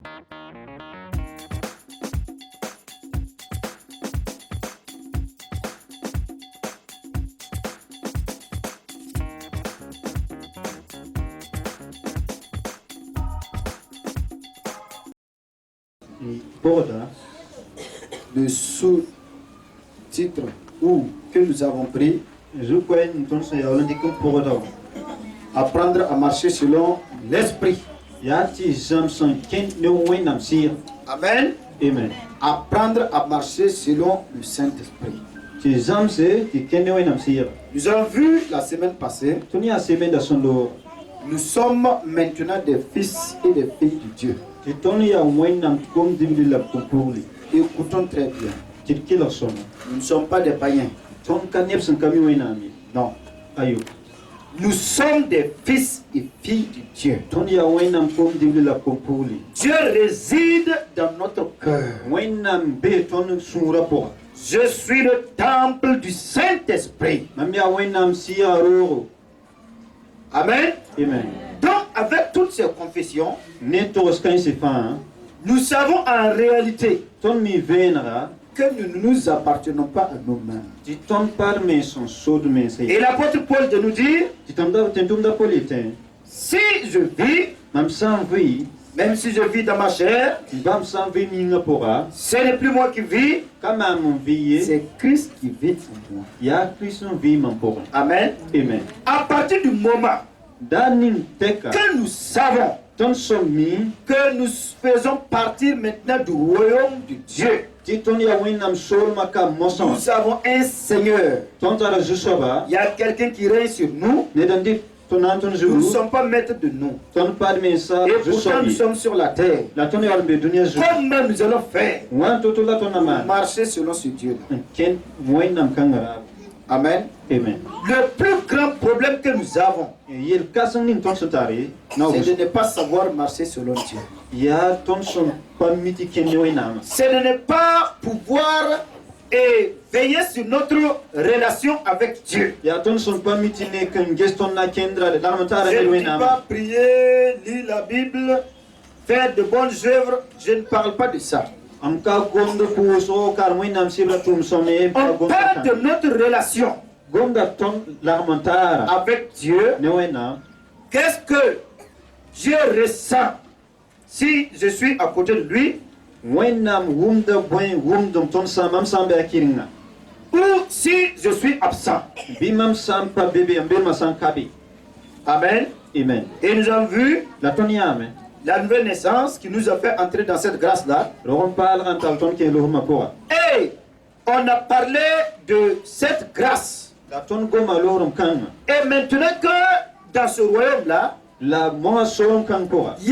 Le sous-titre que nous avons pris, apprendre à marcher selon l'esprit. Amen. Amen. Apprendre à marcher selon le Saint-Esprit. Nous avons vu la semaine passée, nous sommes maintenant des fils et des filles de Dieu. Écoutons très bien. Nous ne sommes pas des païens. Non. Nous sommes des fils et filles de Dieu. Dieu réside dans notre cœur. Je suis le temple du Saint-Esprit. Amen. Amen. Donc, avec toutes ces confessions, nous savons en réalité que nous ne nous appartenons pas à nous-mêmes. Et l'apôtre Paul de nous dire, si je vis, même si je vis dans ma chair, ce n'est plus moi qui vis, c'est Christ qui vit en moi. Amen. Amen. À partir du moment que nous savons que nous faisons partir maintenant du royaume de Dieu, nous avons un Seigneur. Il y a quelqu'un qui règne sur nous. Nous ne sommes pas maîtres de nous. Et pourtant nous sommes sur la terre. Comment nous allons faire pour marcher selon ce Dieu-là? Amen. Amen. Le plus grand problème que nous avons, c'est de ne pas savoir marcher selon Dieu. C'est de ne pas pouvoir veiller sur notre relation avec Dieu. Je ne dis pas prier, lire la Bible, faire de bonnes œuvres. Je ne parle pas de ça. On parle de notre relation avec Dieu. Qu'est-ce que Dieu ressent si je suis à côté de lui? Ou si je suis absent. Amen. Amen. Et nous avons vu la nouvelle naissance qui nous a fait entrer dans cette grâce-là. Et on a parlé de cette grâce. Et maintenant que dans ce royaume-là, il y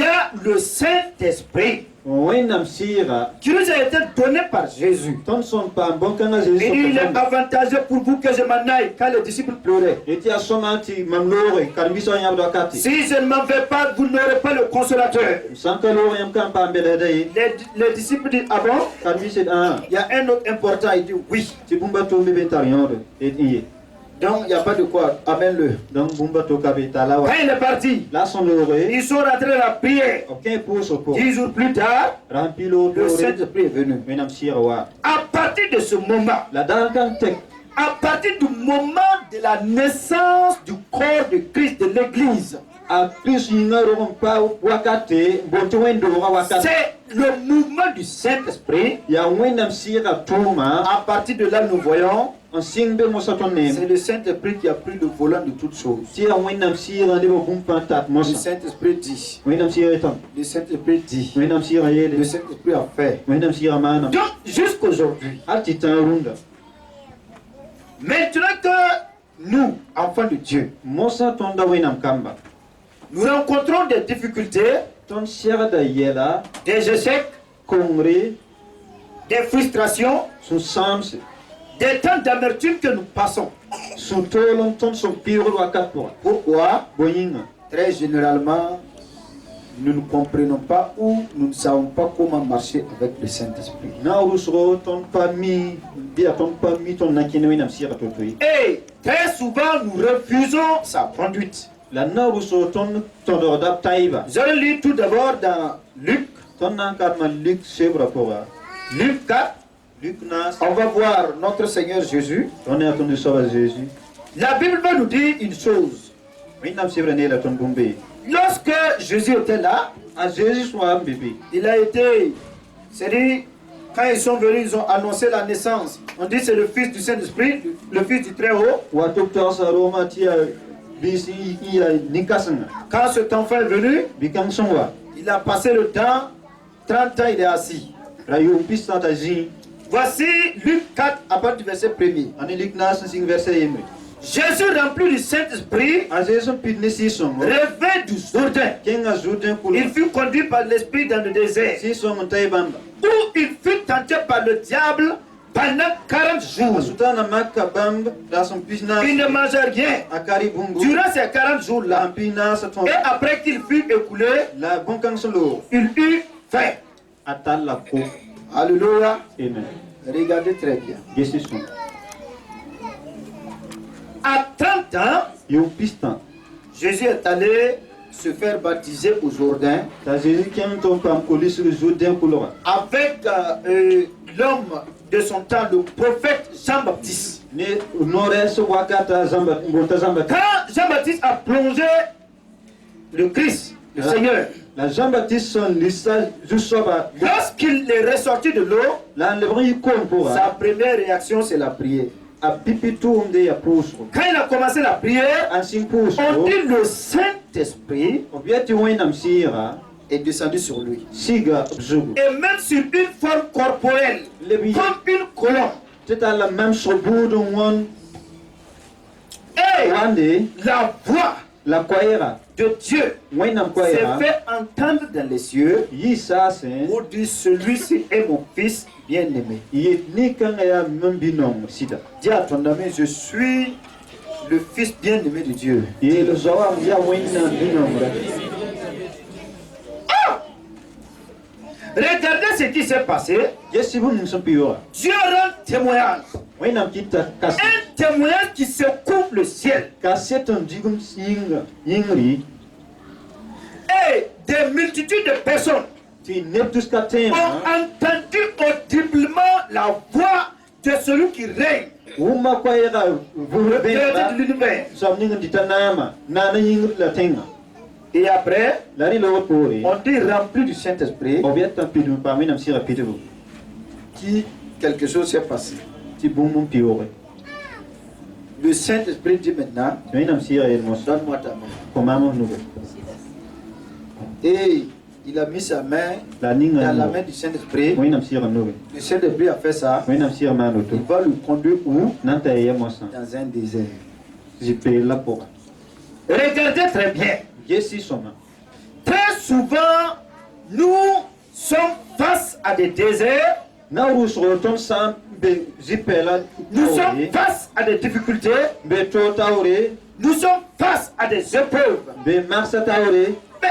a le Saint-Esprit qui nous a été donné par Jésus. Il est avantageux pour vous que je m'en aille quand les disciples pleuraient. Si je ne m'en vais pas, vous n'aurez pas le consolateur. Les disciples disent, ah bon? Il y a un autre important, il dit oui. Donc il n'y a pas de quoi, amène-le. Quand il est parti, ils sont rentrés à la prière. 10 jours plus tard, le Saint-Esprit est venu. À partir de ce moment, à partir du moment de la naissance du corps de Christ, de l'Église, c'est le mouvement du Saint-Esprit. À partir de là, nous voyons, c'est le Saint-Esprit qui a pris le volant de toutes choses. Le Saint-Esprit dit. Le Saint-Esprit dit. Le Saint-Esprit a fait. Donc, jusqu'aujourd'hui, maintenant que nous, enfants de Dieu, nous rencontrons des difficultés, des échecs, des frustrations, des temps d'amertume que nous passons. Pourquoi? Très généralement, nous ne comprenons pas ou nous ne savons pas comment marcher avec le Saint-Esprit. Et très souvent, nous refusons sa conduite. Vous allez lire tout d'abord dans Luc Luc 4. On va voir notre Seigneur Jésus. La Bible va nous dire une chose. Lorsque Jésus était là, il a été, c'est-à-dire, quand ils sont venus, ils ont annoncé la naissance. On dit c'est le Fils du Saint-Esprit, le Fils du Très-Haut. Quand cet enfant est venu, il a passé le temps, 30 ans il est assis. Voici Luc 4 à partir du verset 1er. Jésus rempli du Saint-Esprit, revint du Jourdain. Il fut conduit par l'Esprit dans le désert, où il fut tenté par le diable pendant 40 jours. Il ne mangeait rien durant ces 40 jours-là. Et après qu'il fut écoulé, il eut faim. Alléluia. Regardez très bien. À 30 ans, Jésus est allé se faire baptiser au Jourdain avec l'homme de son temps, le prophète Jean-Baptiste. Quand Jean-Baptiste a plongé le Christ, le Seigneur, lorsqu'il est ressorti de l'eau, sa première réaction c'est la prière. Quand il a commencé la prière, on dit le Saint-Esprit est descendu sur lui. Et même sur une forme corporelle, comme une colombe. Et la voix de Dieu s'est fait entendre dans les cieux pour dire celui-ci est mon fils bien-aimé. Dis à ton ami, je suis le fils bien-aimé de Dieu. Regardez ce qui s'est passé. Dieu rend témoignage. Un témoignage qui secoue le ciel. Et des multitudes de personnes ont entendu audiblement la voix de celui qui règne. Le Créateur de l'univers. Et après, on dit rempli du Saint-Esprit. Qui quelque chose s'est passé. Le Saint-Esprit dit maintenant, donne-moi ta main. Et il a mis sa main dans la main du Saint-Esprit. Le Saint-Esprit a fait ça. Il va le conduire où? Dans un désert. Regardez très bien. Très souvent, nous sommes face à des déserts. Nous sommes face à des difficultés. Nous sommes face à des épreuves. Mais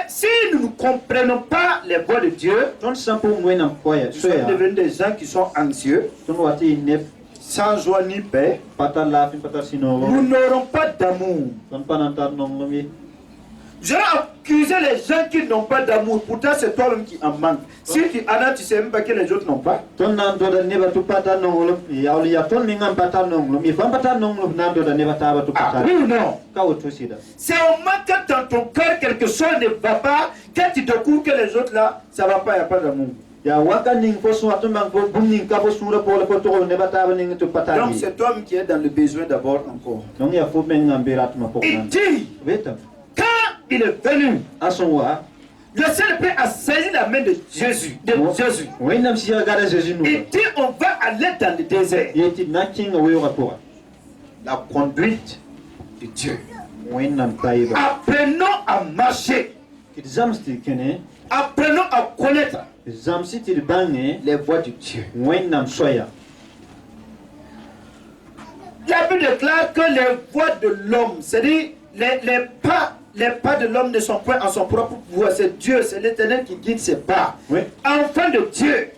si nous ne comprenons pas les voies de Dieu, nous sommes devenus des gens qui sont anxieux, sans joie ni paix. Nous n'aurons pas d'amour. Je vais accuser les gens qui n'ont pas d'amour. Pourtant, c'est toi-même qui en manque. Si tu en as, tu ne sais même pas que les autres n'ont pas. Ah, oui ou non? C'est au moment que dans ton cœur quelque chose ne va pas, quand tu découvres que les autres là, ça ne va pas, il n'y a pas d'amour. Donc c'est toi qui es dans le besoin d'abord encore. Il dit, quand il est venu, le Saint-Esprit a saisi la main de Jésus. Il dit, on va aller dans le désert. La conduite de Dieu. Apprenons à marcher. Apprenons à connaître les voies de Dieu. La Bible déclare que les voies de l'homme, c'est-à-dire les pas de l'homme ne sont point en son propre pouvoir. C'est Dieu, c'est l'Éternel qui guide ses pas. Oui. Enfant de Dieu.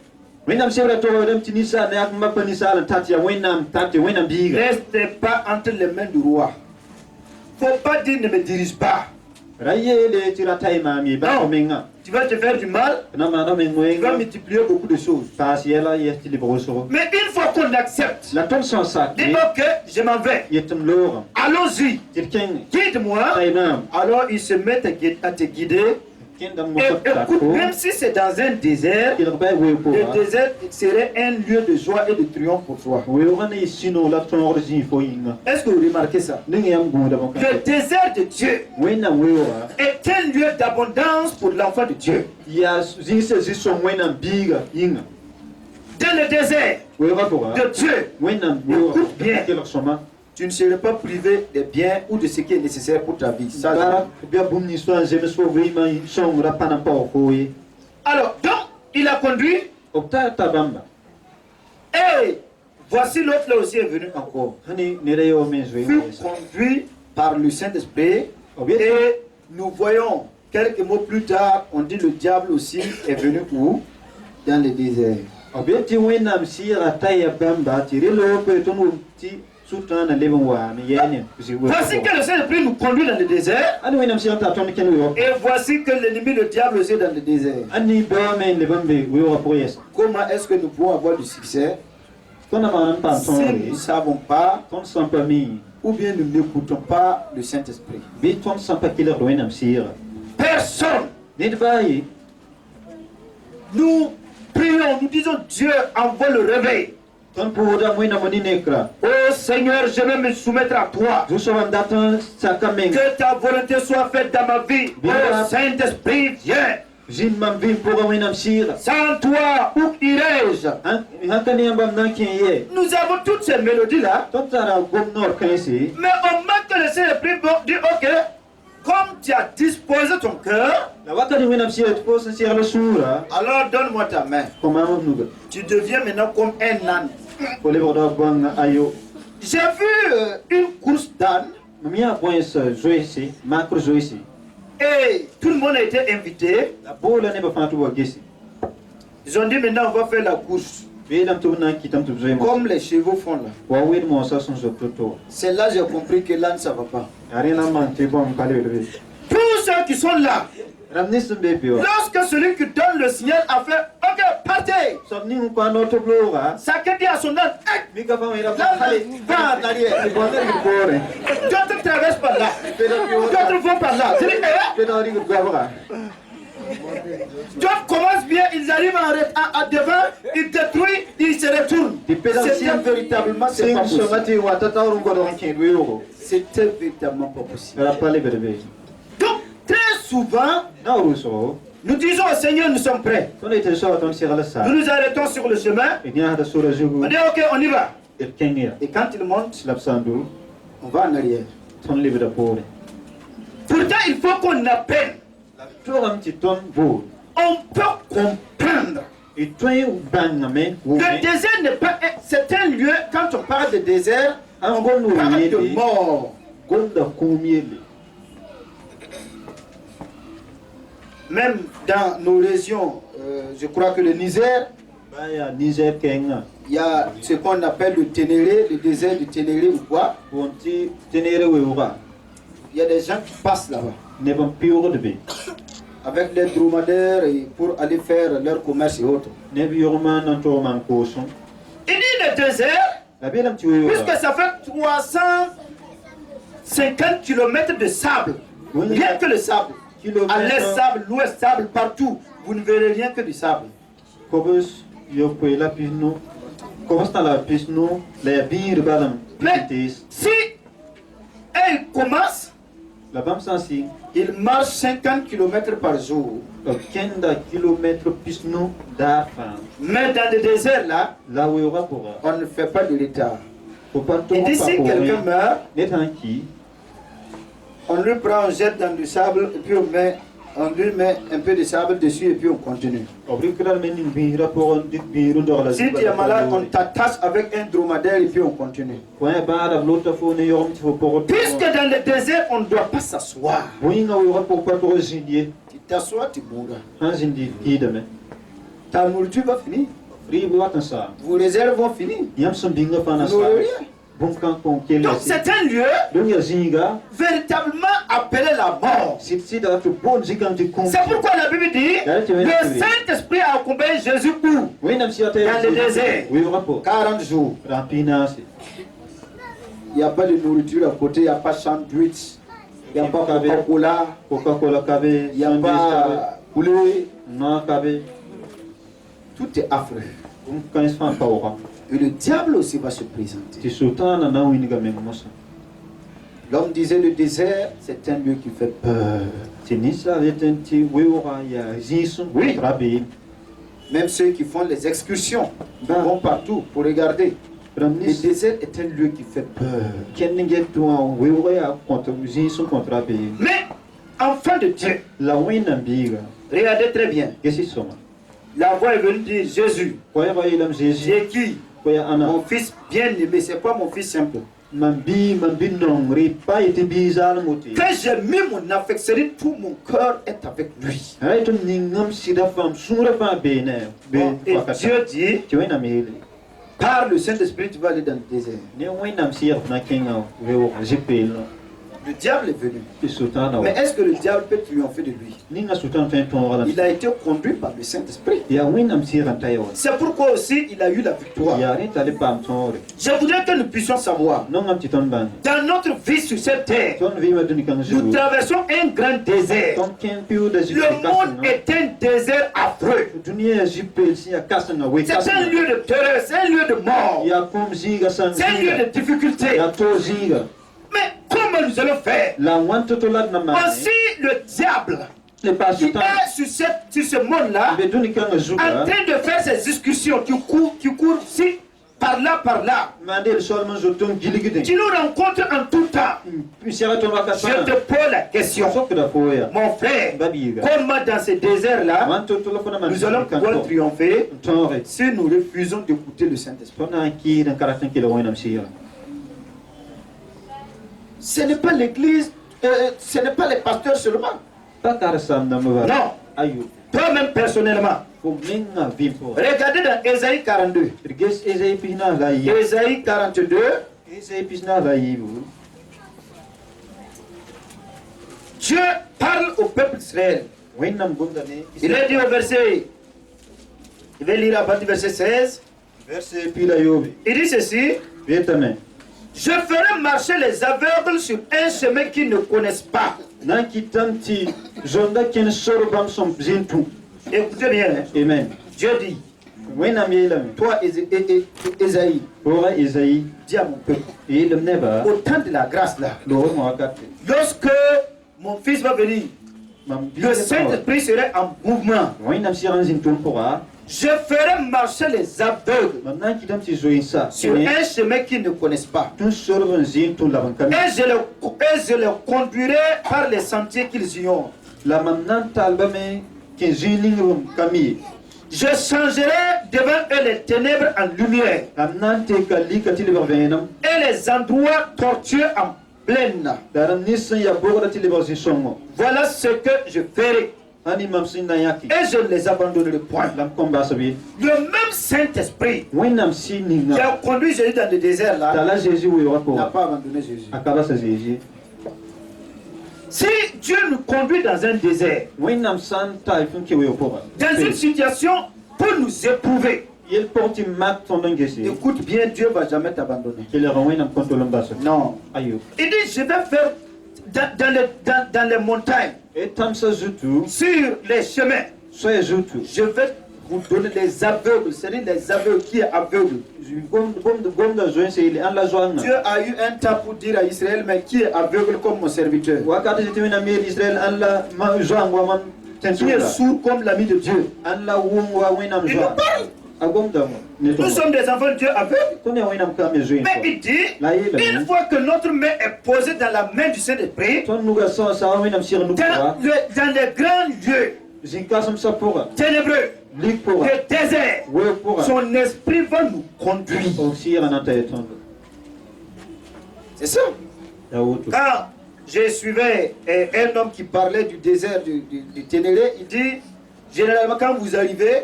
Restez pas entre les mains du roi. Faut pas dire ne me dirige pas. tu vas te faire du mal, tu vas multiplier beaucoup de choses. Mais une fois qu'on accepte, dis-moi que je m'en vais, allons-y, guide-moi, alors il se met à te guider. Et écoute, même si c'est dans un désert, le désert serait un lieu de joie et de triomphe pour toi. Est-ce que vous remarquez ça? Le désert de Dieu est un lieu d'abondance pour l'enfant de Dieu. Dans le désert de Dieu, écoute bien, tu ne seras pas privé des biens ou de ce qui est nécessaire pour ta vie. Ça, alors, donc, il a conduit. Et voici l'autre là aussi est venu encore. Fut conduit par le Saint-Esprit. Et nous voyons quelques mots plus tard, on dit le diable aussi est venu où? Dans le désert. Voici que le Saint-Esprit nous conduit dans le désert. Et voici que l'ennemi, le diable, aussi est dans le désert. Comment est-ce que nous pouvons avoir du succès si nous ne savons pas ou bien nous n'écoutons pas le Saint-Esprit? Personne. Nous prions, nous disons Dieu envoie le réveil. Oh Seigneur, je vais me soumettre à toi. Que ta volonté soit faite dans ma vie. Oh Saint-Esprit, viens. Sans toi, où irai-je? Nous avons toutes ces mélodies-là. Mais au moment que le Saint-Esprit dit ok, comme tu as disposé ton cœur, alors donne-moi ta main. Tu deviens maintenant comme un âne. J'ai vu une course d'âne. Et tout le monde a été invité. Ils ont dit maintenant on va faire la course. Comme les chevaux font là. C'est là que j'ai compris que l'âne ça va pas. Tous ceux qui sont là, lorsque celui qui donne le signal a fait ok, partez, chacun dit à son âne, va en arrière. D'autres traversent par là, d'autres vont par là. D'autres commencent bien, ils arrivent à devant, ils détruisent, ils se retournent. C'était véritablement c'est pas possible. C'était véritablement pas possible. Donc, très souvent, nous disons au Seigneur, nous sommes prêts. Nous nous arrêtons sur le chemin. On dit ok, on y va. Et quand il monte, on va en arrière. Pourtant, il faut qu'on appelle. On peut comprendre. Le désert n'est pas. C'est un lieu, quand on parle de désert, on parle de mort. Même dans nos régions, je crois que le Niger, il y a ce qu'on appelle le Ténéré, le désert du Ténéré ou quoi. Il y a des gens qui passent là-bas avec les dromadaires pour aller faire leur commerce et autres. Il dit le désert, puisque ça fait 350 km de sable, rien que le sable. À l'est sable, l'ouest sable, partout, vous ne verrez rien que du sable. Mais si elle commence, il marche 50 km par jour. Mais dans le désert là, on ne fait pas de retard. Et d'ici quelqu'un meurt, on lui prend, on jette dans du sable et puis on lui met un peu de sable dessus et puis on continue. Si tu es malade, on t'attache avec un dromadaire et puis on continue. Puisque dans le désert, on ne doit pas s'asseoir. Tu t'assois, tu mourras. Ta nourriture va finir. Vos réserves vont finir. Vous n'aurez rien. Donc c'est un lieu véritablement appelé la mort. C'est pourquoi la Bible dit le Saint-Esprit a accompagné Jésus où? Dans le désert. 40 jours. Il n'y a pas de nourriture à côté, il n'y a pas de sandwich, il n'y a pas de Coca-Cola, il n'y a pas poulet. Tout est affreux. Et le diable aussi va se présenter. L'homme disait le désert, c'est un lieu qui fait peur. Oui. Même ceux qui font les excursions vont partout pour regarder. Le désert est un lieu qui fait peur. Mais, enfant de Dieu, regardez très bien. La voix est venue dire Jésus. J'ai qui? Mon fils bien-aimé, c'est pas mon fils simple. Quand j'ai mis mon affection, tout mon cœur est avec lui. Et Dieu dit, par le Saint-Esprit, tu vas aller dans le désert. Le diable est venu. Mais est-ce que le diable peut triompher de lui? Il a été conduit par le Saint-Esprit. C'est pourquoi aussi il a eu la victoire. Je voudrais que nous puissions savoir, dans notre vie sur cette terre, nous traversons un grand désert. Le monde est un désert affreux. C'est un lieu de terreur, c'est un lieu de mort. C'est un lieu de difficulté. Mais comment nous allons faire? Aussi le diable qui est sur ce monde-là, en train de faire ses discussions qui courent ici, par là. Tu nous rencontres en tout temps. Je te pose la question, mon frère, comment dans ce désert-là, nous allons pouvoir triompher si nous refusons d'écouter le Saint-Esprit? Ce n'est pas l'église, ce n'est pas les pasteurs seulement. Non. Toi-même personnellement. Regardez dans Ésaïe 42. Ésaïe 42. Dieu parle au peuple d'Israël. Il est dit au verset, je vais lire à partir du verset 16. Il dit ceci. Je ferai marcher les aveugles sur un chemin qu'ils ne connaissent pas. Écoutez bien. Amen. Dieu dit, toi Ésaïe, dis à mon peuple, au temps de la grâce là, lorsque mon fils va venir, le Saint-Esprit serait en mouvement. Je ferai marcher les aveugles sur un chemin qu'ils ne connaissent pas. Et je les conduirai par les sentiers qu'ils ignorent. Je changerai devant eux les ténèbres en lumière et les endroits tortueux en plaine. Voilà ce que je ferai. Et je ne les abandonnerai point. Le même Saint-Esprit qui a conduit Jésus dans le désert là n'a pas abandonné Jésus. Si Dieu nous conduit dans un désert, dans une situation pour nous éprouver, écoute bien, Dieu ne va jamais t'abandonner. Non. Il dit, je vais faire dans les montagnes, sur les chemins, je vais vous donner les aveugles, c'est-à-dire les aveugles qui est aveugle. Dieu a eu un temps pour dire à Israël, mais qui est aveugle comme mon serviteur? Qui est sourd comme l'ami de Dieu? Il nous parle. Nous sommes des enfants de Dieu aveugles. Mais il dit, une fois que notre main est posée dans la main du Saint-Esprit, dans les grands lieux ténébreux, le désert, son esprit va nous conduire. C'est ça. Quand je suivais un homme qui parlait du désert du Ténéré, il dit, généralement quand vous arrivez,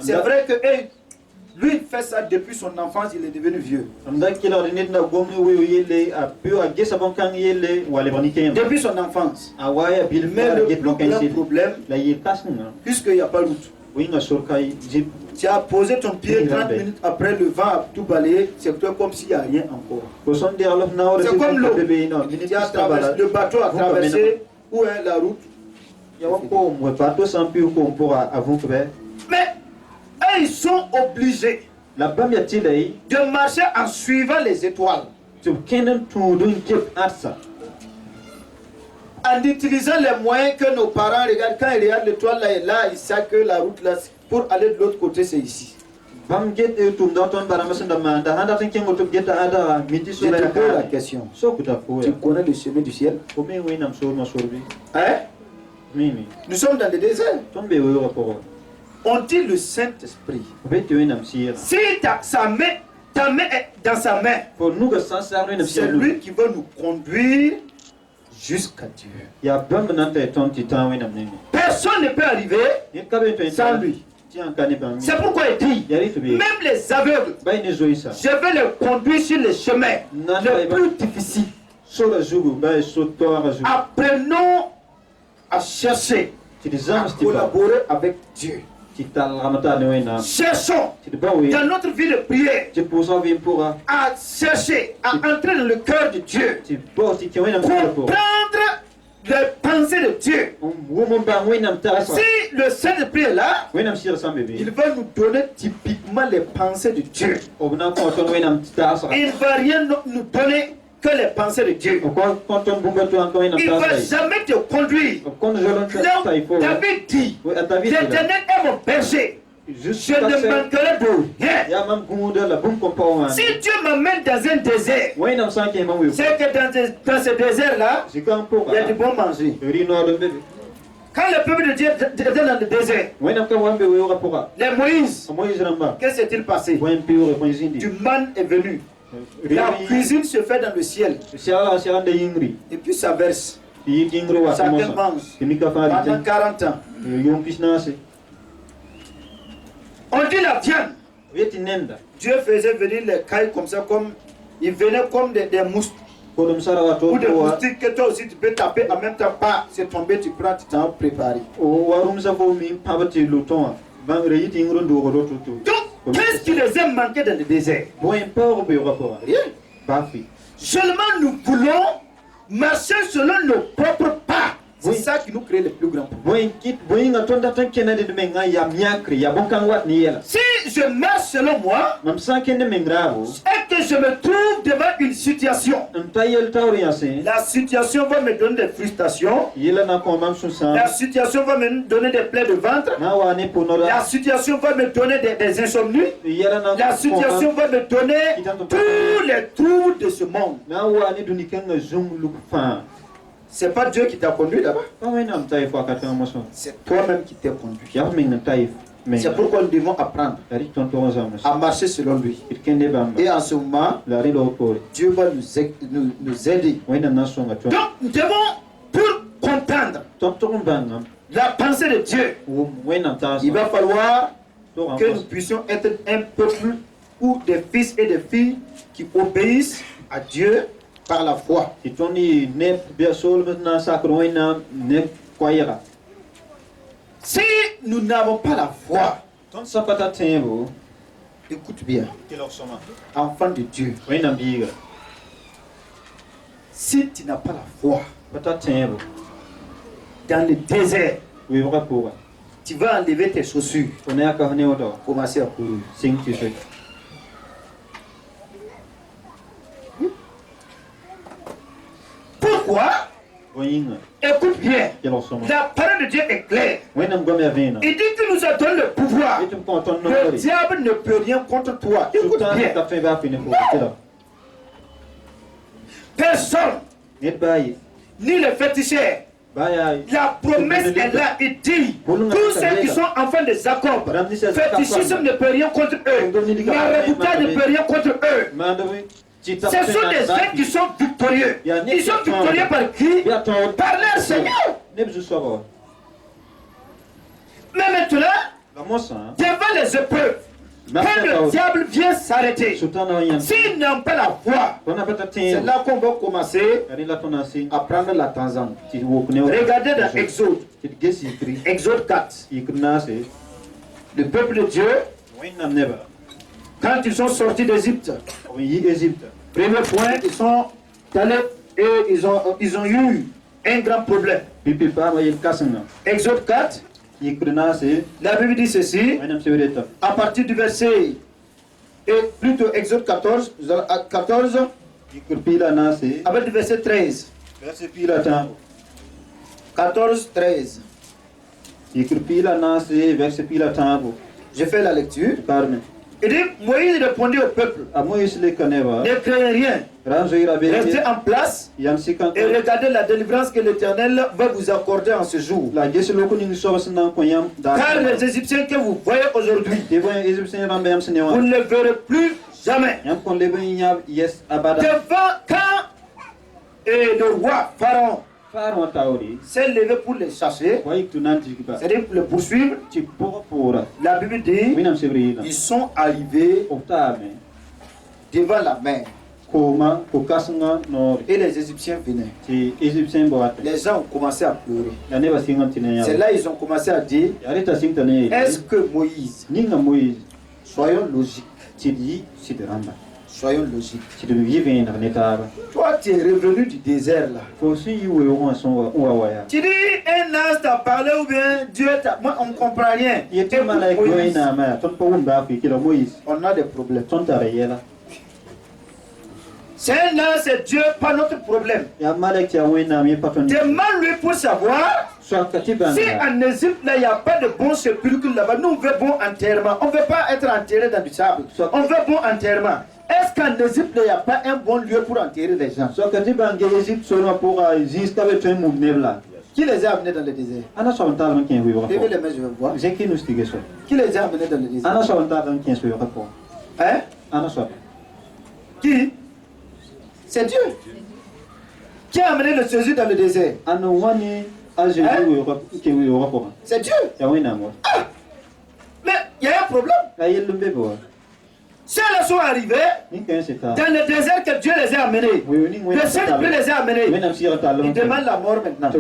c'est vrai que Lui, il fait ça depuis son enfance, il est devenu vieux. Depuis son enfance. Mais le plus grand problème, puisqu'il n'y a pas de route. Tu as posé ton pied 30 minutes après le vent a tout balayé, c'est comme s'il n'y a rien encore. C'est comme l'eau. Le bateau a traversé, où est la route? Mais eux, ils sont obligés de marcher en suivant les étoiles. En utilisant les moyens que nos parents regardent. Quand ils regardent l'étoile là, ils savent que la route là, pour aller de l'autre côté, c'est ici. Je te pose la question. Tu connais le chemin du ciel? Hein? Nous sommes dans le désert. On dit le Saint-Esprit. Si ta main est dans sa main, c'est lui qui va nous conduire jusqu'à Dieu. Personne ne peut arriver sans lui. C'est pourquoi il dit, même les aveugles, je vais les conduire sur les chemins les plus difficiles. Apprenons à chercher, à collaborer avec Dieu. Cherchons dans notre vie de prière à chercher, à entrer dans le cœur de Dieu, comprendre les pensées de Dieu. Si le Saint-Esprit est là, il va nous donner typiquement les pensées de Dieu. Il ne va rien nous donner que les pensées de Dieu. Il ne va jamais te conduire. David dit, l'Éternel est mon berger. Je ne manquerai de rien. Si Dieu m'amène dans un désert, c'est que dans ce désert-là, il y a du bon manger. Quand le peuple de Dieu était dans le désert, les Moïse, qu'est-ce qui s'est-il passé? Du man est venu. La cuisine se fait dans le ciel. Et puis ça verse. Chacun mange pendant 40 ans. On dit la viande. Dieu faisait venir les cailles comme ça, comme ils venaient comme des moustiques. Ou des moustiques que toi aussi tu peux taper en même temps, pas c'est tombé, tu prends, tu t'en prépares. Donc, qu'est-ce qui les a manqué dans le désert? Rien. Seulement nous voulons marcher selon nos propres pas. C'est ça qui nous crée le plus grand problème. Si je marche selon moi et que je me trouve devant une situation, la situation va me donner des frustrations, la situation va me donner des plaies de ventre, la situation va me donner des insomnies, la situation va me donner tous les troubles de ce monde. C'est pas Dieu qui t'a conduit là-bas. C'est toi-même qui t'es conduit. C'est pourquoi nous devons apprendre à marcher selon lui. Et en ce moment, Dieu va nous aider. Donc nous devons, pour comprendre la pensée de Dieu, il va falloir que nous puissions être un peuple ou des fils et des filles qui obéissent à Dieu par la foi. Si nous n'avons pas la foi, écoute bien, enfant de Dieu, si tu n'as pas la foi, dans le désert, tu vas enlever tes chaussures, commencer à courir. Pourquoi? Écoute bien, la parole de Dieu est claire. Il dit que nous a donné le pouvoir. Le diable ne peut rien contre toi. Écoute bien. Personne, ni le féticheur. La promesse est là. Il dit, tous ceux qui sont enfants de Jacob, fétichisme ne peut rien contre eux. Maraboutage ne peut rien contre eux. Ce sont des gens qui sont victorieux. Ils sont victorieux par qui? Par leur Seigneur. Mais maintenant, devant les épreuves, Quand le diable vient s'arrêter, s'ils n'ont pas la foi, c'est là qu'on va commencer à prendre la tangente. Regardez dans Exode. Exode 4. Le peuple de Dieu, quand ils sont sortis d'Égypte, premier point, ils sont allés et ils ont eu un grand problème. Exode 4, la Bible dit ceci, à partir du verset, et plutôt Exode 14, avec le verset 13. 14, 13. Je fais la lecture. Il dit, Moïse répondit au peuple, ne craignez rien, restez en place et regardez la délivrance que l'Éternel va vous accorder en ce jour. Car les Égyptiens que vous voyez aujourd'hui, vous ne les verrez plus jamais. Devant quand le roi Pharaon s'est levé pour les chasser, c'est-à-dire pour les poursuivre, la Bible dit, ils sont arrivés devant la mer. Et les Égyptiens venaient. Les gens ont commencé à pleurer. C'est là qu'ils ont commencé à dire, est-ce que Moïse, soyons logiques, soyons logiques. Toi, tu es revenu du désert là. Tu dis, un ange t'a parlé ou bien Dieu t'a... Moi, on ne comprend rien. On a des problèmes. C'est un ange, c'est Dieu, pas notre problème. Demande-lui pour savoir si en Égypte, il n'y a pas de bon sépulcre là-bas. Nous, on veut bon enterrement. On ne veut pas être enterré dans du sable. On veut bon enterrement. Est-ce qu'en Égypte, il n'y a pas un bon lieu pour enterrer les gens? Qui les a amenés dans le désert? Levez les mains, je vais voir. Qui les a amenés dans le désert? Hein? Qui? C'est Dieu. Qui a amené le Jésus dans le désert? C'est Dieu. Ah! Mais il y a un problème. Ceux-là sont arrivés dans le désert que Dieu les a amenés. Le Saint-Esprit les a amenés. Ils demandent la mort maintenant.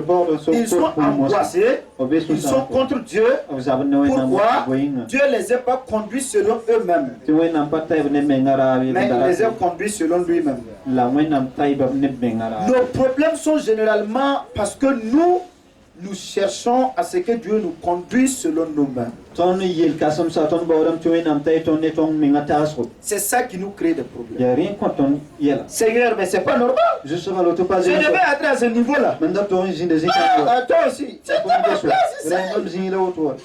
Ils sont angoissés. Ils sont contre Dieu. Pourquoi? Dieu ne les a pas conduits selon eux-mêmes. Mais il les a conduits selon lui-même. Nos problèmes sont généralement parce que nous cherchons à ce que Dieu nous conduise selon nous-mêmes. C'est ça qui nous crée des problèmes. Seigneur, mais c'est pas normal. Je devais être à ce niveau-là. Toi aussi. C'est pas ma place.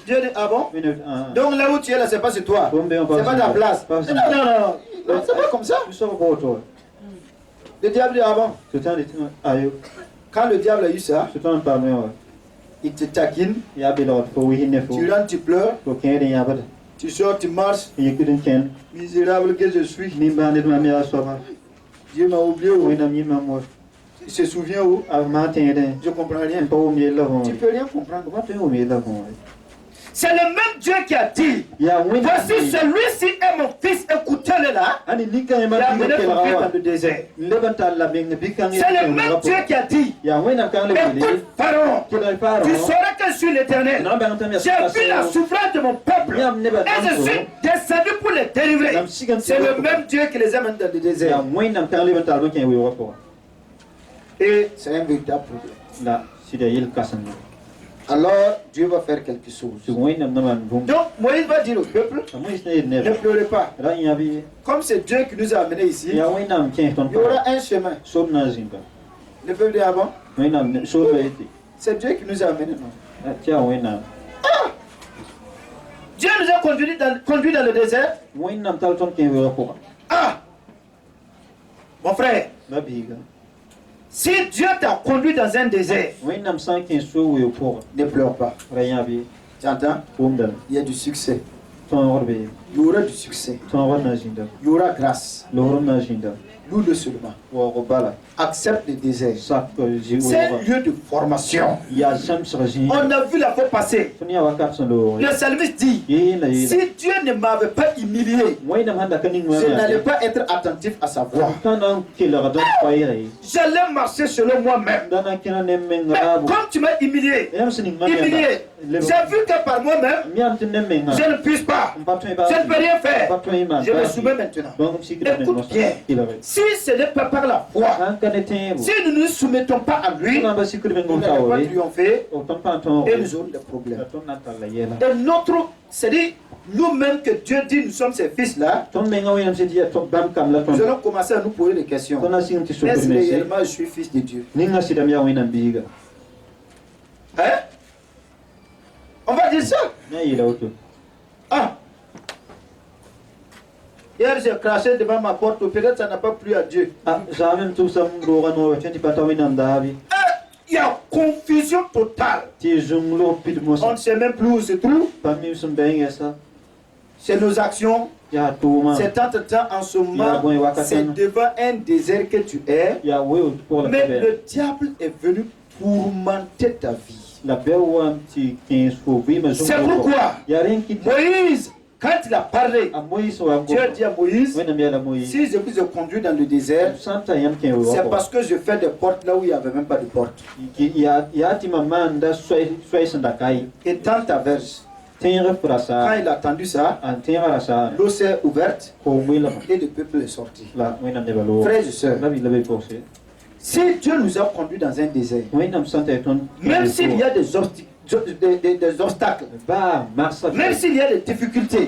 Dieu dit, ah bon? Donc là où tu es là, c'est pas c'est toi. C'est pas ta place. Non. C'est pas comme ça. Le diable dit, ah bon? Quand le diable a eu ça, il te taquine, tu rentres, tu pleures, tu sors, tu marches, misérable que je suis. Dieu m'a oublié où? Il se souvient où? Je comprends rien. Tu peux rien comprendre. C'est le même Dieu qui a dit, voici celui-ci est mon fils, écoutez-le là. Il a amené son fils dans le désert. C'est le même Dieu qui a dit, écoute Pharaon, tu sauras que je suis l'Éternel. J'ai vu la souffrance de mon peuple et je suis descendu pour les délivrer. C'est le même Dieu qui les amène dans le désert. Et c'est un véritable problème. Alors Dieu va faire quelque chose. Donc Moïse va dire au peuple, ne pleurez pas. Comme c'est Dieu qui nous a amenés ici, il y aura un chemin. Le peuple dit avant, c'est Dieu qui nous a amenés. Ah! Dieu nous a conduits dans le désert. Ah! Mon frère, si Dieu t'a conduit dans un désert, ne pleure pas. Tu entends? Il y a du succès. Il Il y aura du succès. Il y aura grâce. Nous le seulement. Accepte le désert. C'est un lieu de formation. On a vu la fois passée. Le psalmiste dit, si Dieu ne m'avait pas humilié, je n'allais pas être attentif à sa voix. J'allais marcher selon moi-même. Mais comme tu m'as humilié, j'ai vu que par moi-même, je ne puisse pas. Je ne peux rien faire. Je me soumets maintenant. Écoute bien. Si ce n'est pas par la foi, si nous ne nous soumettons pas à lui, nous n'allons pas triompher et nous aurons des problèmes. Et notre, c'est-à-dire nous-mêmes que Dieu dit nous sommes ses fils là, nous allons commencer à nous poser des questions. Est-ce réellement je suis fils de Dieu? Hein? On va dire ça. Ah. Hier j'ai craché devant ma porte, peut-être ça n'a pas plu à Dieu. Il y a confusion totale. On ne sait même plus où se trouve. C'est nos actions. C'est tant de temps en ce moment. C'est devant un désert que tu es. Mais le diable est venu tourmenter ta vie. C'est pourquoi Moïse, quand il a parlé, Dieu a dit à Moïse, si je vous ai conduit dans le désert, c'est parce que je fais des portes là où il n'y avait même pas de porte. Et dans ta verge, quand il a entendu ça, l'eau s'est ouverte et le peuple est sorti. Frères et sœurs, si Dieu nous a conduits dans un désert, même s'il y a des obstacles, même s'il y a des difficultés,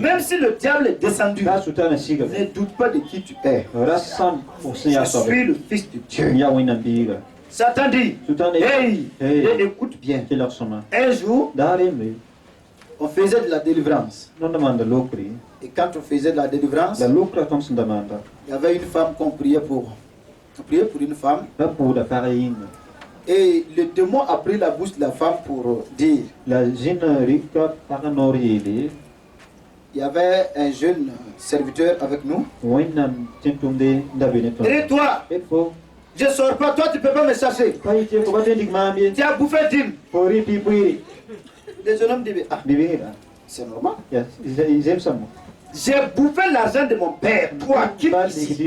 même si le diable est descendu, ne doute pas de qui tu es. Je suis le fils de Dieu. Satan dit, hey, écoute bien. Un jour, on faisait de la délivrance. Et quand on faisait de la délivrance, il y avait une femme qu'on priait pour. On priait pour une femme. Et le démon a pris la bouche de la femme pour dire. Il y avait un jeune serviteur avec nous. Et toi, je ne sors pas, toi tu ne peux pas me chercher. Tu as bouffé dîme. Les jeunes hommes disent, ah, c'est normal. J'ai bouffé l'argent de mon père. Toi, qui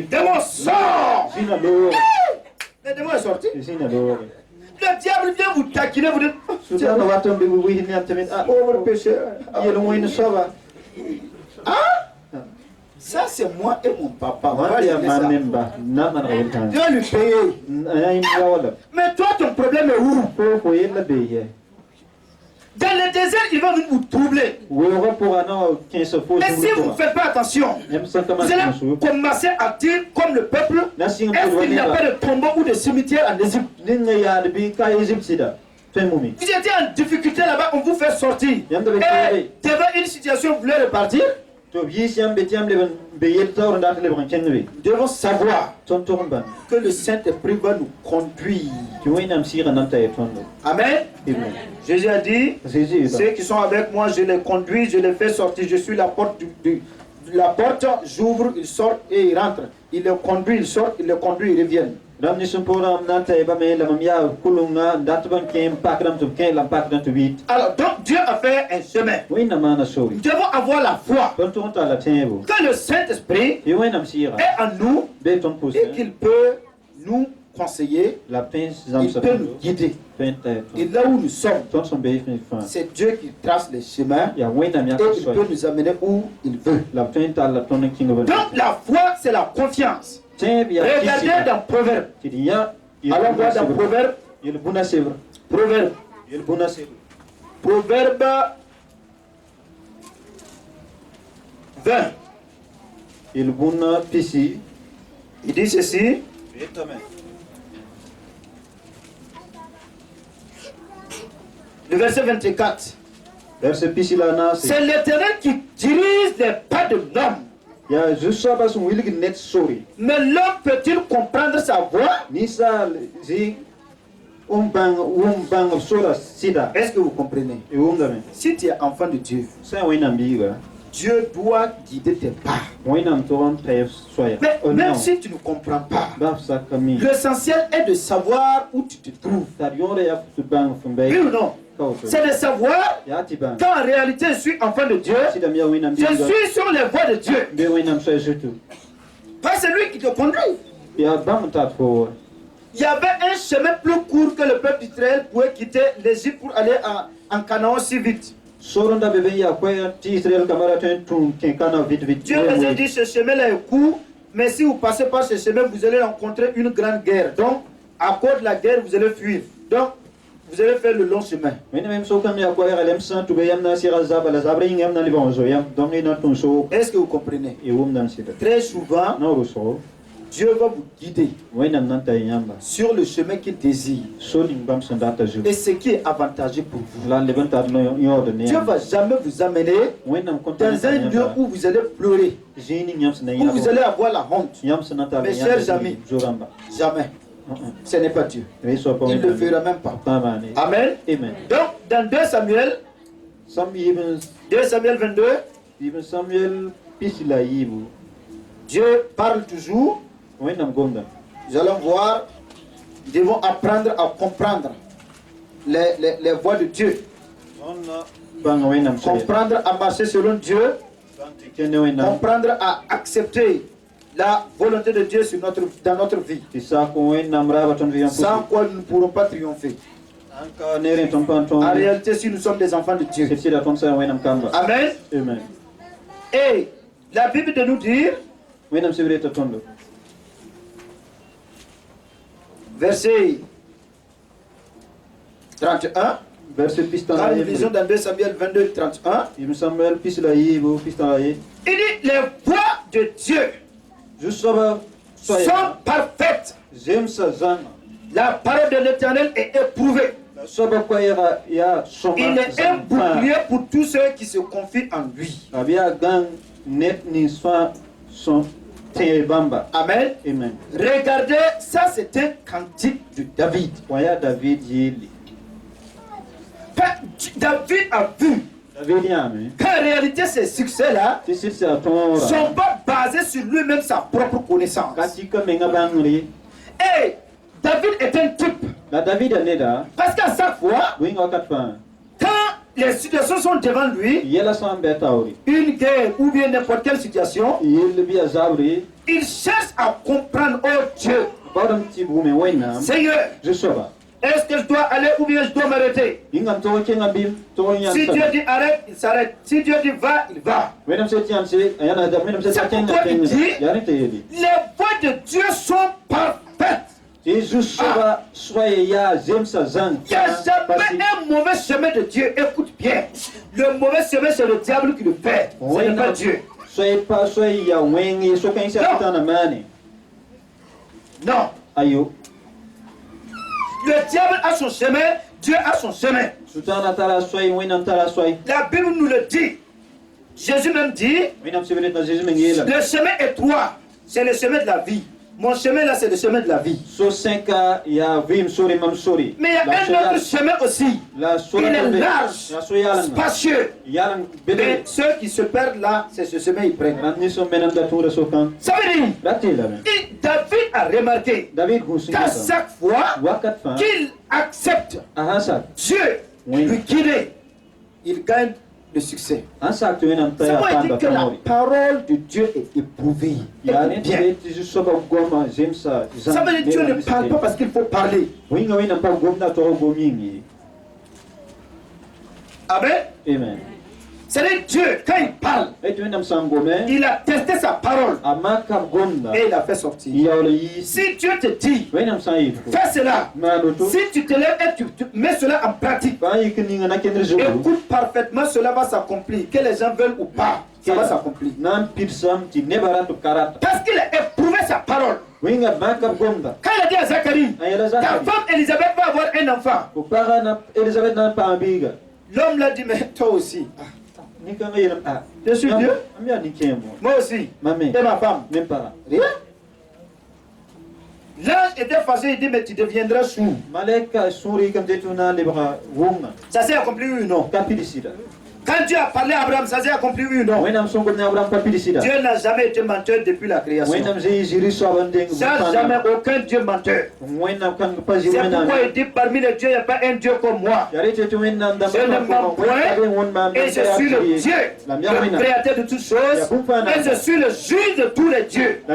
démon sort. Le démon est sorti. Le diable vient vous taquiner, vous dites, pauvre pécheur. Ah, ça c'est moi et mon papa. Dieu lui paye. Mais toi, ton problème est où? Dans le désert, il va venir vous troubler. Et si vous ne faites pas attention, vous allez commencer à dire comme le peuple, est-ce qu'il n'y a pas de tombeau ou de cimetière en Égypte? Vous étiez en difficulté là-bas, on vous fait sortir. Et devant une situation, vous voulez repartir? Nous devons savoir que le Saint-Esprit va nous conduire. Amen. Jésus a dit, ceux qui sont avec moi, je les conduis, je les fais sortir. Je suis la porte la porte, j'ouvre, ils sortent et ils rentrent. Il les conduit, ils sortent, il les conduit, ils reviennent. Alors donc Dieu a fait un chemin. Nous devons avoir la foi que le Saint-Esprit est en nous et qu'il peut nous conseiller, il peut nous guider. Et là où nous sommes, c'est Dieu qui trace les chemins et il peut nous amener où il veut. Donc la foi, c'est la confiance. Regardez dans Proverbe. Allons voir dans Proverbe. Proverbe 20. Il dit ceci. Le verset 24. C'est l'Éternel qui dirige les pas de l'homme. Mais l'homme peut-il comprendre sa voix? Est-ce que vous comprenez? Si tu es enfant de Dieu, Dieu doit guider tes pas. Mais Même si tu ne comprends pas, l'essentiel est de savoir où tu te trouves. Oui ou non? C'est de savoir qu'en réalité je suis enfant de Dieu, je suis sur les voies de Dieu. Pas celui qui te conduit. Il y avait un chemin plus court que le peuple d'Israël pouvait quitter l'Égypte pour aller en Canaan si vite. Dieu vous a dit ce chemin-là est court, mais si vous passez par ce chemin, vous allez rencontrer une grande guerre. Donc, à cause de la guerre, vous allez fuir. Donc, vous allez faire le long chemin. Est-ce que vous comprenez? Très souvent, Dieu va vous guider sur le chemin qu'il désire et ce qui est avantageux pour vous. Dieu ne va jamais vous amener dans un lieu où vous allez pleurer, où vous allez avoir la honte. Mes chers amis, jamais. Ce n'est pas Dieu. Il ne le fera même pas. Amen. Donc, dans 2 Samuel 22, Dieu parle toujours. Nous allons voir, nous devons apprendre à comprendre les voies de Dieu. Comprendre à marcher selon Dieu. Comprendre à accepter la volonté de Dieu dans notre vie. Sans quoi nous ne pourrons pas triompher. En réalité, si nous sommes des enfants de Dieu. Amen. Et la Bible de nous dire, verset 31, quand nous lisons dans 2 Samuel 22, 31, il dit les voies de Dieu sont parfaites. La parole de l'Éternel est éprouvée. Il est un bouclier pour tous ceux qui se confient en lui. Amen. Regardez, ça c'est un cantique de David. David a vu qu'en réalité ces succès-là ne sont pas basés sur lui-même sa propre connaissance. Et David est un type. Parce qu'à chaque fois, quand les situations sont devant lui, une guerre ou bien n'importe quelle situation, il cherche à comprendre, oh Dieu, Seigneur, est-ce que je dois aller ou bien je dois m'arrêter? Si Dieu dit arrête, il s'arrête. Si Dieu dit va, il va. C'est pourquoi il dit, les voies de Dieu sont parfaites. Il n'y a jamais un mauvais chemin de Dieu. Écoute bien. Le mauvais chemin, c'est le diable qui le fait. Ce n'est pas Dieu. Non. Le diable a son chemin, Dieu a son chemin. La Bible nous le dit. Jésus même dit, le chemin étroit, c'est le chemin de la vie. Mon chemin là, c'est le chemin de la vie. Mais il y a un autre chemin aussi. Il est large, spacieux. Et ceux qui se perdent là, c'est ce chemin qu'ils prennent. Ça veut dire, David a remarqué qu'à chaque fois qu'il accepte Dieu lui guider, il gagne le succès. Ça veut dire que la parole de Dieu est éprouvée. Ça veut dire que Dieu ne parle pas parce qu'il faut parler. Amen. C'est Dieu, quand il parle, il a testé sa parole et il a fait sortir. Si Dieu te dit, fais cela, si tu te lèves et tu mets cela en pratique, écoute parfaitement, cela va s'accomplir. Que les gens veulent ou pas, ça va s'accomplir. Parce qu'il a éprouvé sa parole. Quand il a dit à Zacharie, ta femme Elisabeth va avoir un enfant. L'homme l'a dit, mais toi aussi. Je suis Dieu. Moi aussi. Et ma femme. Rien. L'ange était fâché, il dit, mais tu deviendras sourd. Ça s'est accompli ou non? Quand Dieu a parlé à Abraham, ça s'est accompli, oui ou non? Dieu n'a jamais été menteur depuis la création. Ça, jamais aucun Dieu menteur. C'est pourquoi il dit parmi les dieux, il n'y a pas un Dieu comme moi. Je ne mens point et je suis le Dieu, le créateur de toutes choses, et je suis le juge de tous les dieux. Tous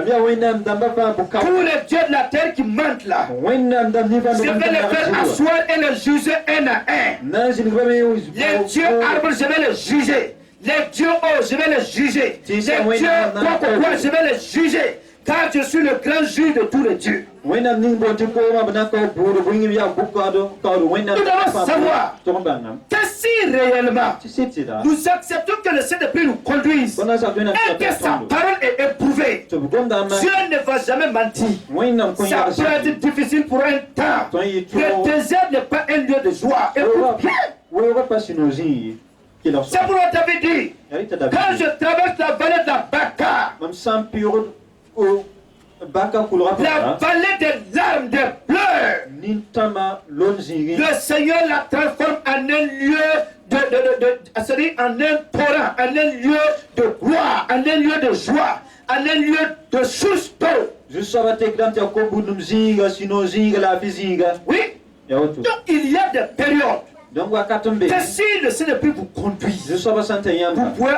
les dieux de la terre qui mentent là, je vais les faire asseoir et les juger un à un. Les dieux arbres, je vais les juger. Les dieux eau, je vais les juger. Les dieux quoi, je vais les juger. Car je suis le grand juge de tous les dieux. Nous devons savoir que si réellement nous acceptons que le Saint-Esprit nous conduise et que sa parole est éprouvée, Dieu ne va jamais mentir. Ça peut être difficile pour un temps. Le désert n'est pas un lieu de joie. C'est pour moi t'avais dit, quand je traverse la vallée de la Baka, la vallée des larmes, des pleurs, le Seigneur la transforme en un lieu en un torrent, en un lieu de gloire, en un lieu de joie, en un lieu de source d'eau. Oui. Donc il y a des périodes. Que si le Saint-Esprit vous conduit, vous pouvez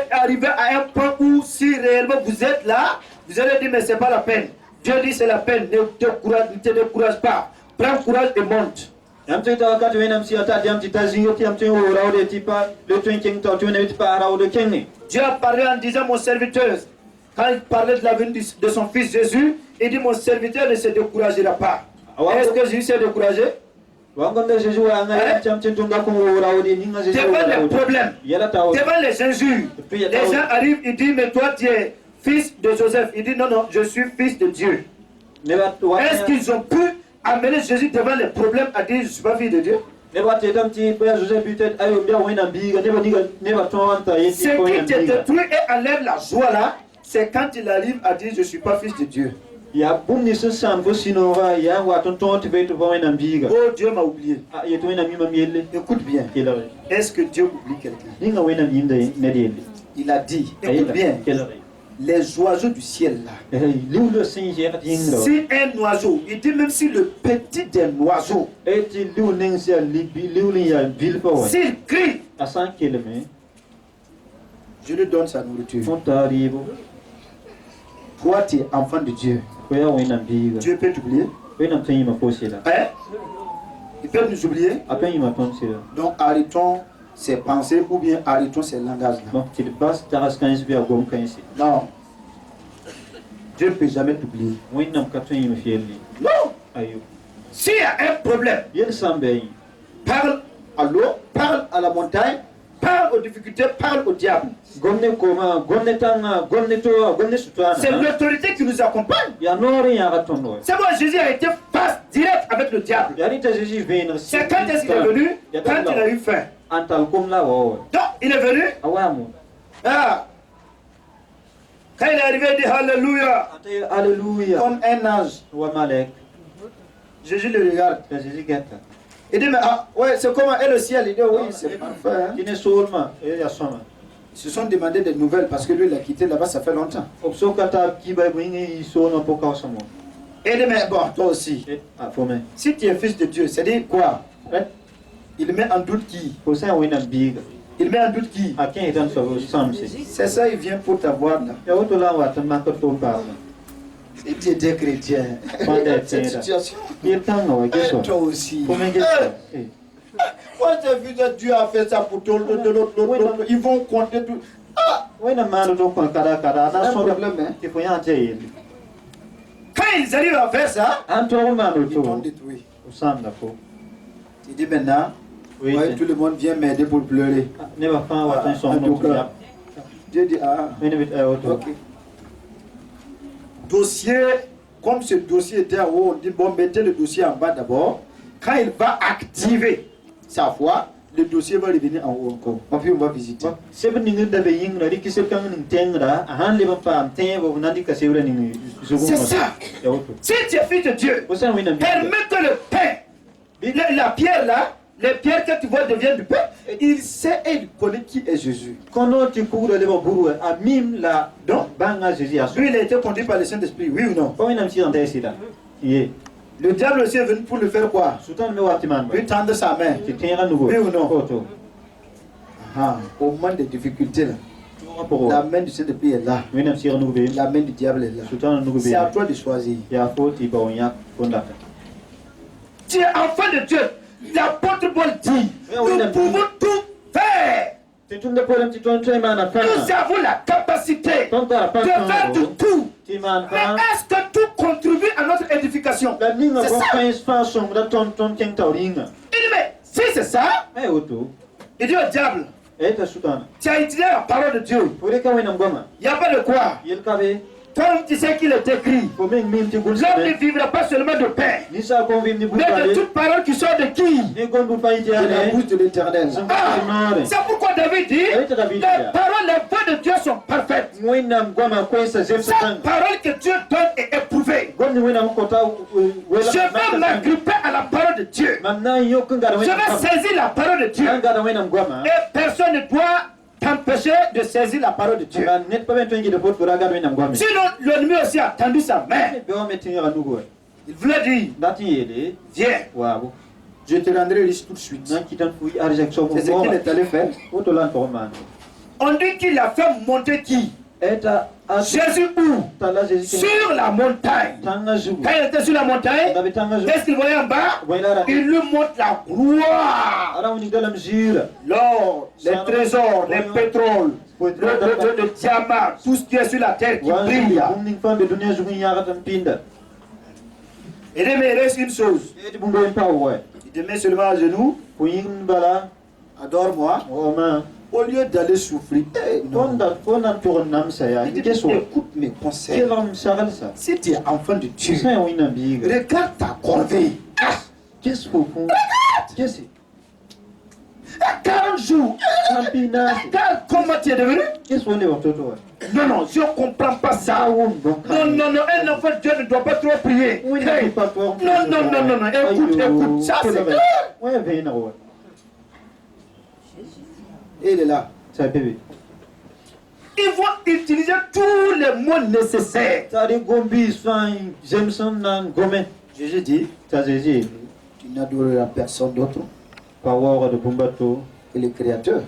arriver à un point où si réellement vous êtes là, vous allez dire mais c'est pas la peine. Dieu dit c'est la peine, ne te décourage pas. Prends courage et monte. Dieu a parlé en disant mon serviteur, quand il parlait de la venue de son fils Jésus, il dit mon serviteur ne se découragera pas. Est-ce que Jésus s'est découragé? Devant les problèmes, devant les injures, les gens arrivent, ils disent mais toi tu es fils de Joseph. Il dit non, non, je suis fils de Dieu. Est-ce qu'ils ont pu amener Jésus devant les problèmes à dire je ne suis pas fils de Dieu? Ce qui te détruit et enlève la joie là, c'est quand il arrive à dire je ne suis pas fils de Dieu. Oh Dieu m'a oublié. Écoute bien. Est-ce que Dieu oublie quelqu'un? Il a dit, écoute bien, les oiseaux du ciel là. Si un oiseau, il dit même si le petit des oiseaux, s'il crie, je lui donne sa nourriture. Toi tu es enfant de Dieu. Dieu peut t'oublier. Hein? Il peut nous oublier. Donc arrêtons ses pensées ou bien arrêtons ses langages. Non. Dieu ne peut jamais t'oublier. Non. S'il y a un problème, parle à l'eau, parle à la montagne, parle aux difficultés, parle au diable. C'est l'autorité qui nous accompagne. C'est moi, Jésus a été face directe avec le diable. C'est quand est-ce qu'il est venu? Quand il a eu faim. Donc, il est venu. Ah. Quand il est arrivé, il dit Alléluia. Comme un ange. Jésus le regarde. Il dit mais ouais, c'est comment est le ciel? Il dit oui, c'est parfait. Ils se sont demandé des nouvelles parce que lui il a quitté là-bas, ça fait longtemps. Et il dit mais bon, toi aussi. Si tu es fils de Dieu, c'est-à-dire quoi? Il met en doute qui? Il met en doute qui? C'est ça, il vient pour t'avoir là. Si tu étais chrétien, cette situation, toi aussi. Moi j'ai vu que Dieu a fait ça pour tout l'autre. Ils vont compter tout. Ah! Quand ils arrivent à faire ça, ils t'ont détruit. Il dit maintenant, ouais, tout le monde vient m'aider pour pleurer. En tout cas, Dieu dit ok. Dossier, comme ce dossier était en haut, on dit bon, mettez le dossier en bas d'abord. Quand il va activer sa foi, le dossier va revenir en haut encore. Et puis on va visiter. C'est ça. Si tu es fils de Dieu, permets que le pain, la pierre là, les pierres que tu vois deviennent du pain. Il sait et il connaît qui est Jésus. Donc, lui, il a été conduit par le Saint-Esprit, oui ou non? Le diable aussi est venu pour le faire quoi? Lui tendre sa main. Oui ou non? Au moment des difficultés, là, la main du Saint-Esprit est là. La main du diable est là. C'est à toi de choisir. Tu es enfant de Dieu. L'apôtre Paul dit, nous pouvons tout faire. Nous avons la capacité de faire du tout. Mais est-ce que tout contribue à notre édification? C'est ça. Il dit, mais si c'est ça, il dit au diable, tu as utilisé la parole de Dieu. Il n'y a pas de quoi. Comme tu sais qu'il est écrit, l'homme ne vivra pas seulement de pain, mais de toute parole qui sort de qui? De la bouche de l'Éternel. C'est pourquoi David dit, les paroles, les voix de Dieu sont parfaites. Cette parole que Dieu donne est éprouvée. Je vais m'agripper à la parole de Dieu. Je vais saisir la parole de Dieu. Et personne ne doit t'empêcher de saisir la parole de Dieu. Sinon, l'ennemi aussi a tendu sa main. Il voulait dire, viens, je te rendrai riche tout de suite. C'est ce qu'il est allé faire. On dit qu'il a fait monter qui? Jésus où? Sur la montagne. Quand il était sur la montagne, qu'est-ce qu'il voyait en bas? Il lui montre la gloire. L'or, les trésors, les pétroles, le diamant, tout ce qui est sur la terre qui brille. Et il me reste une chose. Il te met seulement à genoux. Adore-moi. Au lieu d'aller souffrir, écoute mes conseils. Si tu es enfant de Dieu, regarde ta corvée. Regarde. 40 jours. Regarde comment tu es devenu. Non, je ne comprends pas ça. Non, un enfant de Dieu ne doit pas trop prier. Non, écoute, ça c'est clair. Et il est là. Ils vont utiliser tous les mots nécessaires. Jésus dit, tu n'adoreras personne d'autre que le Créateur.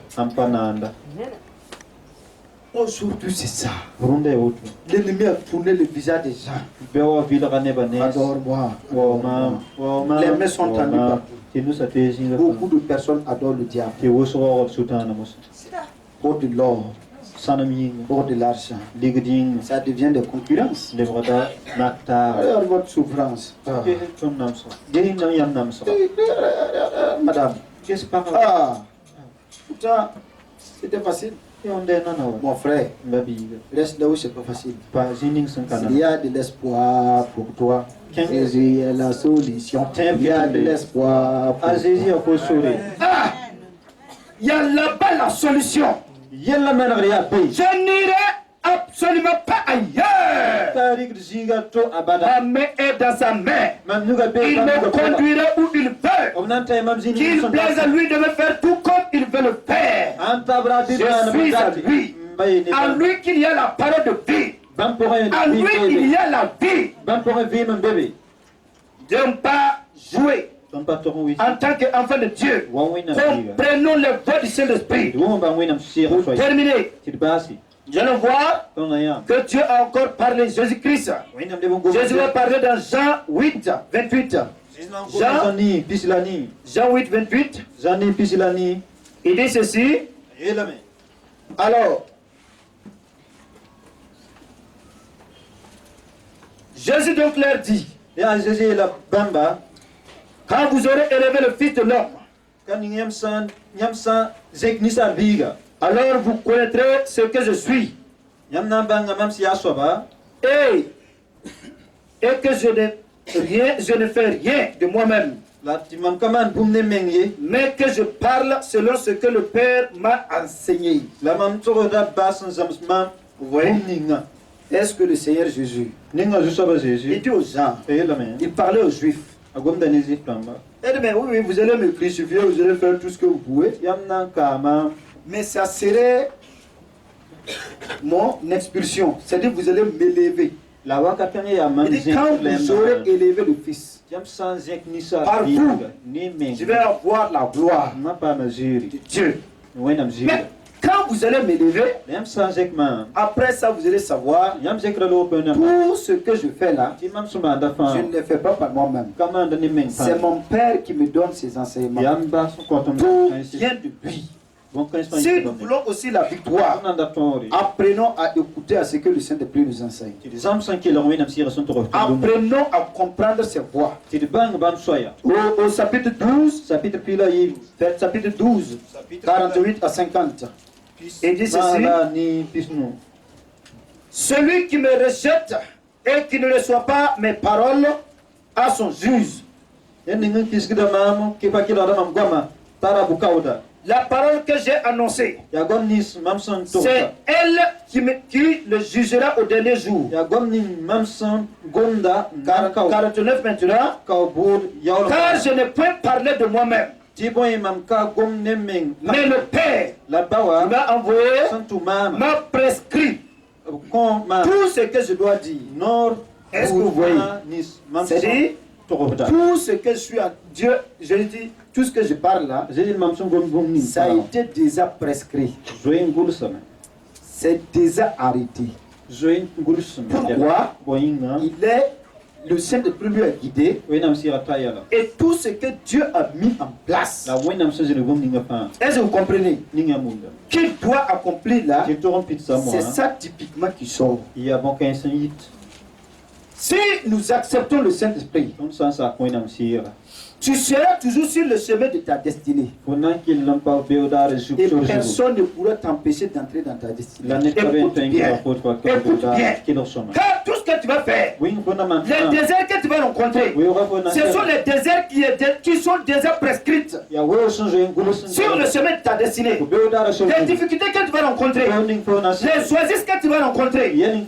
Aujourd'hui, c'est ça. L'ennemi a tourné le visage des gens. Adore-moi. Les mains sont tendues partout. Beaucoup de personnes adorent le diable. Pour de l'or, pour de l'argent. Ça devient des concurrences. Alors votre souffrance. Madame, pourtant, c'était facile. Mon frère, reste là où c'est pas facile. Il y a de l'espoir pour toi. Jésus est la solution. Il y a de l'espoir pour toi. Il y a là-bas la solution. Je n'irai absolument pas ailleurs. Ma main est dans sa main. Il me conduira où il veut. Qu'il plaise à lui de me faire tout comme il veut le faire. Je suis à lui. À lui qu'il y a la parole de vie. À lui il y a la vie. De ne pas jouer. En tant qu'enfant de Dieu, comprenons les voix du Saint-Esprit. Pour terminer, je le vois que Dieu a encore parlé Jésus-Christ. Jésus a parlé dans Jean 8, 28. Jean 8, 28. Il dit ceci. Alors, Jésus donc leur dit, quand vous aurez élevé le Fils de l'homme, alors vous connaîtrez ce que je suis. Et que je ne fais rien de moi-même, mais que je parle selon ce que le Père m'a enseigné. Vous voyez? Est-ce que le Seigneur Jésus, il dit aux gens, il parlait aux Juifs, Elle dit, mais oui, vous allez me crucifier, vous allez faire tout ce que vous pouvez. Mais ça serait mon expulsion. C'est-à-dire vous allez m'élever. Il dit, quand vous aurez élevé le Fils, par vous, je vais avoir la gloire de Dieu. Mais quand vous allez m'élever, après ça vous allez savoir tout ce que je fais là, je ne le fais pas par moi-même. C'est mon Père qui me donne ces enseignements. Tout vient de lui. Si nous voulons aussi la victoire, apprenons à écouter à ce que le Saint-Esprit nous enseigne. Apprenons à comprendre ses voix. Au chapitre 12, chapitre 12, 48 à 50. Et dit ceci: celui qui me rejette et qui ne reçoit pas mes paroles a son juge. La parole que j'ai annoncée, c'est elle qui le jugera au dernier jour. 49 maintenant. Car je n'ai point parlé de moi-même, mais le Père qui m'a envoyé m'a prescrit tout ce que je dois dire. Est-ce que vous voyez? C'est-à-dire, tout ce que je suis à Dieu, je dis, tout ce que je parle là, ça a été déjà prescrit. C'est déjà arrêté. Pourquoi? Il est, le Saint-Esprit lui a guidé. Et tout ce que Dieu a mis en place, est-ce que vous comprenez? Qu'il doit accomplir là, c'est ça typiquement qui sort. Si nous acceptons le Saint-Esprit, tu seras toujours sur le chemin de ta destinée. Et personne ne pourra t'empêcher d'entrer dans ta destinée. Écoute bien. Écoute bien. Car tout ce que tu vas faire, les déserts que tu vas rencontrer, ce sont les déserts qui sont déjà prescrites sur le chemin de ta destinée. Les difficultés que tu vas rencontrer, les choisisses que tu vas rencontrer, les élimes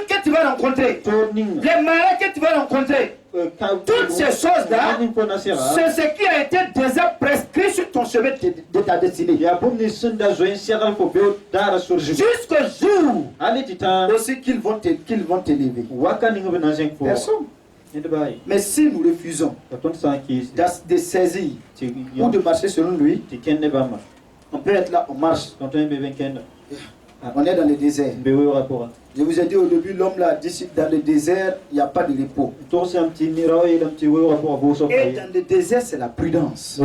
que tu vas rencontrer, les malades que tu vas rencontrer. Toutes ces choses-là, c'est ce qui a été déjà prescrit sur ton chemin de ta destinée. Jusqu'au jour aussi qu'ils vont t'élever. Personne. Mais si nous refusons de saisir ou de marcher selon lui, on peut être là, on marche. On est dans le désert. Je vous ai dit au début, l'homme là, dans le désert, il n'y a pas de repos. Et dans le désert, c'est la prudence.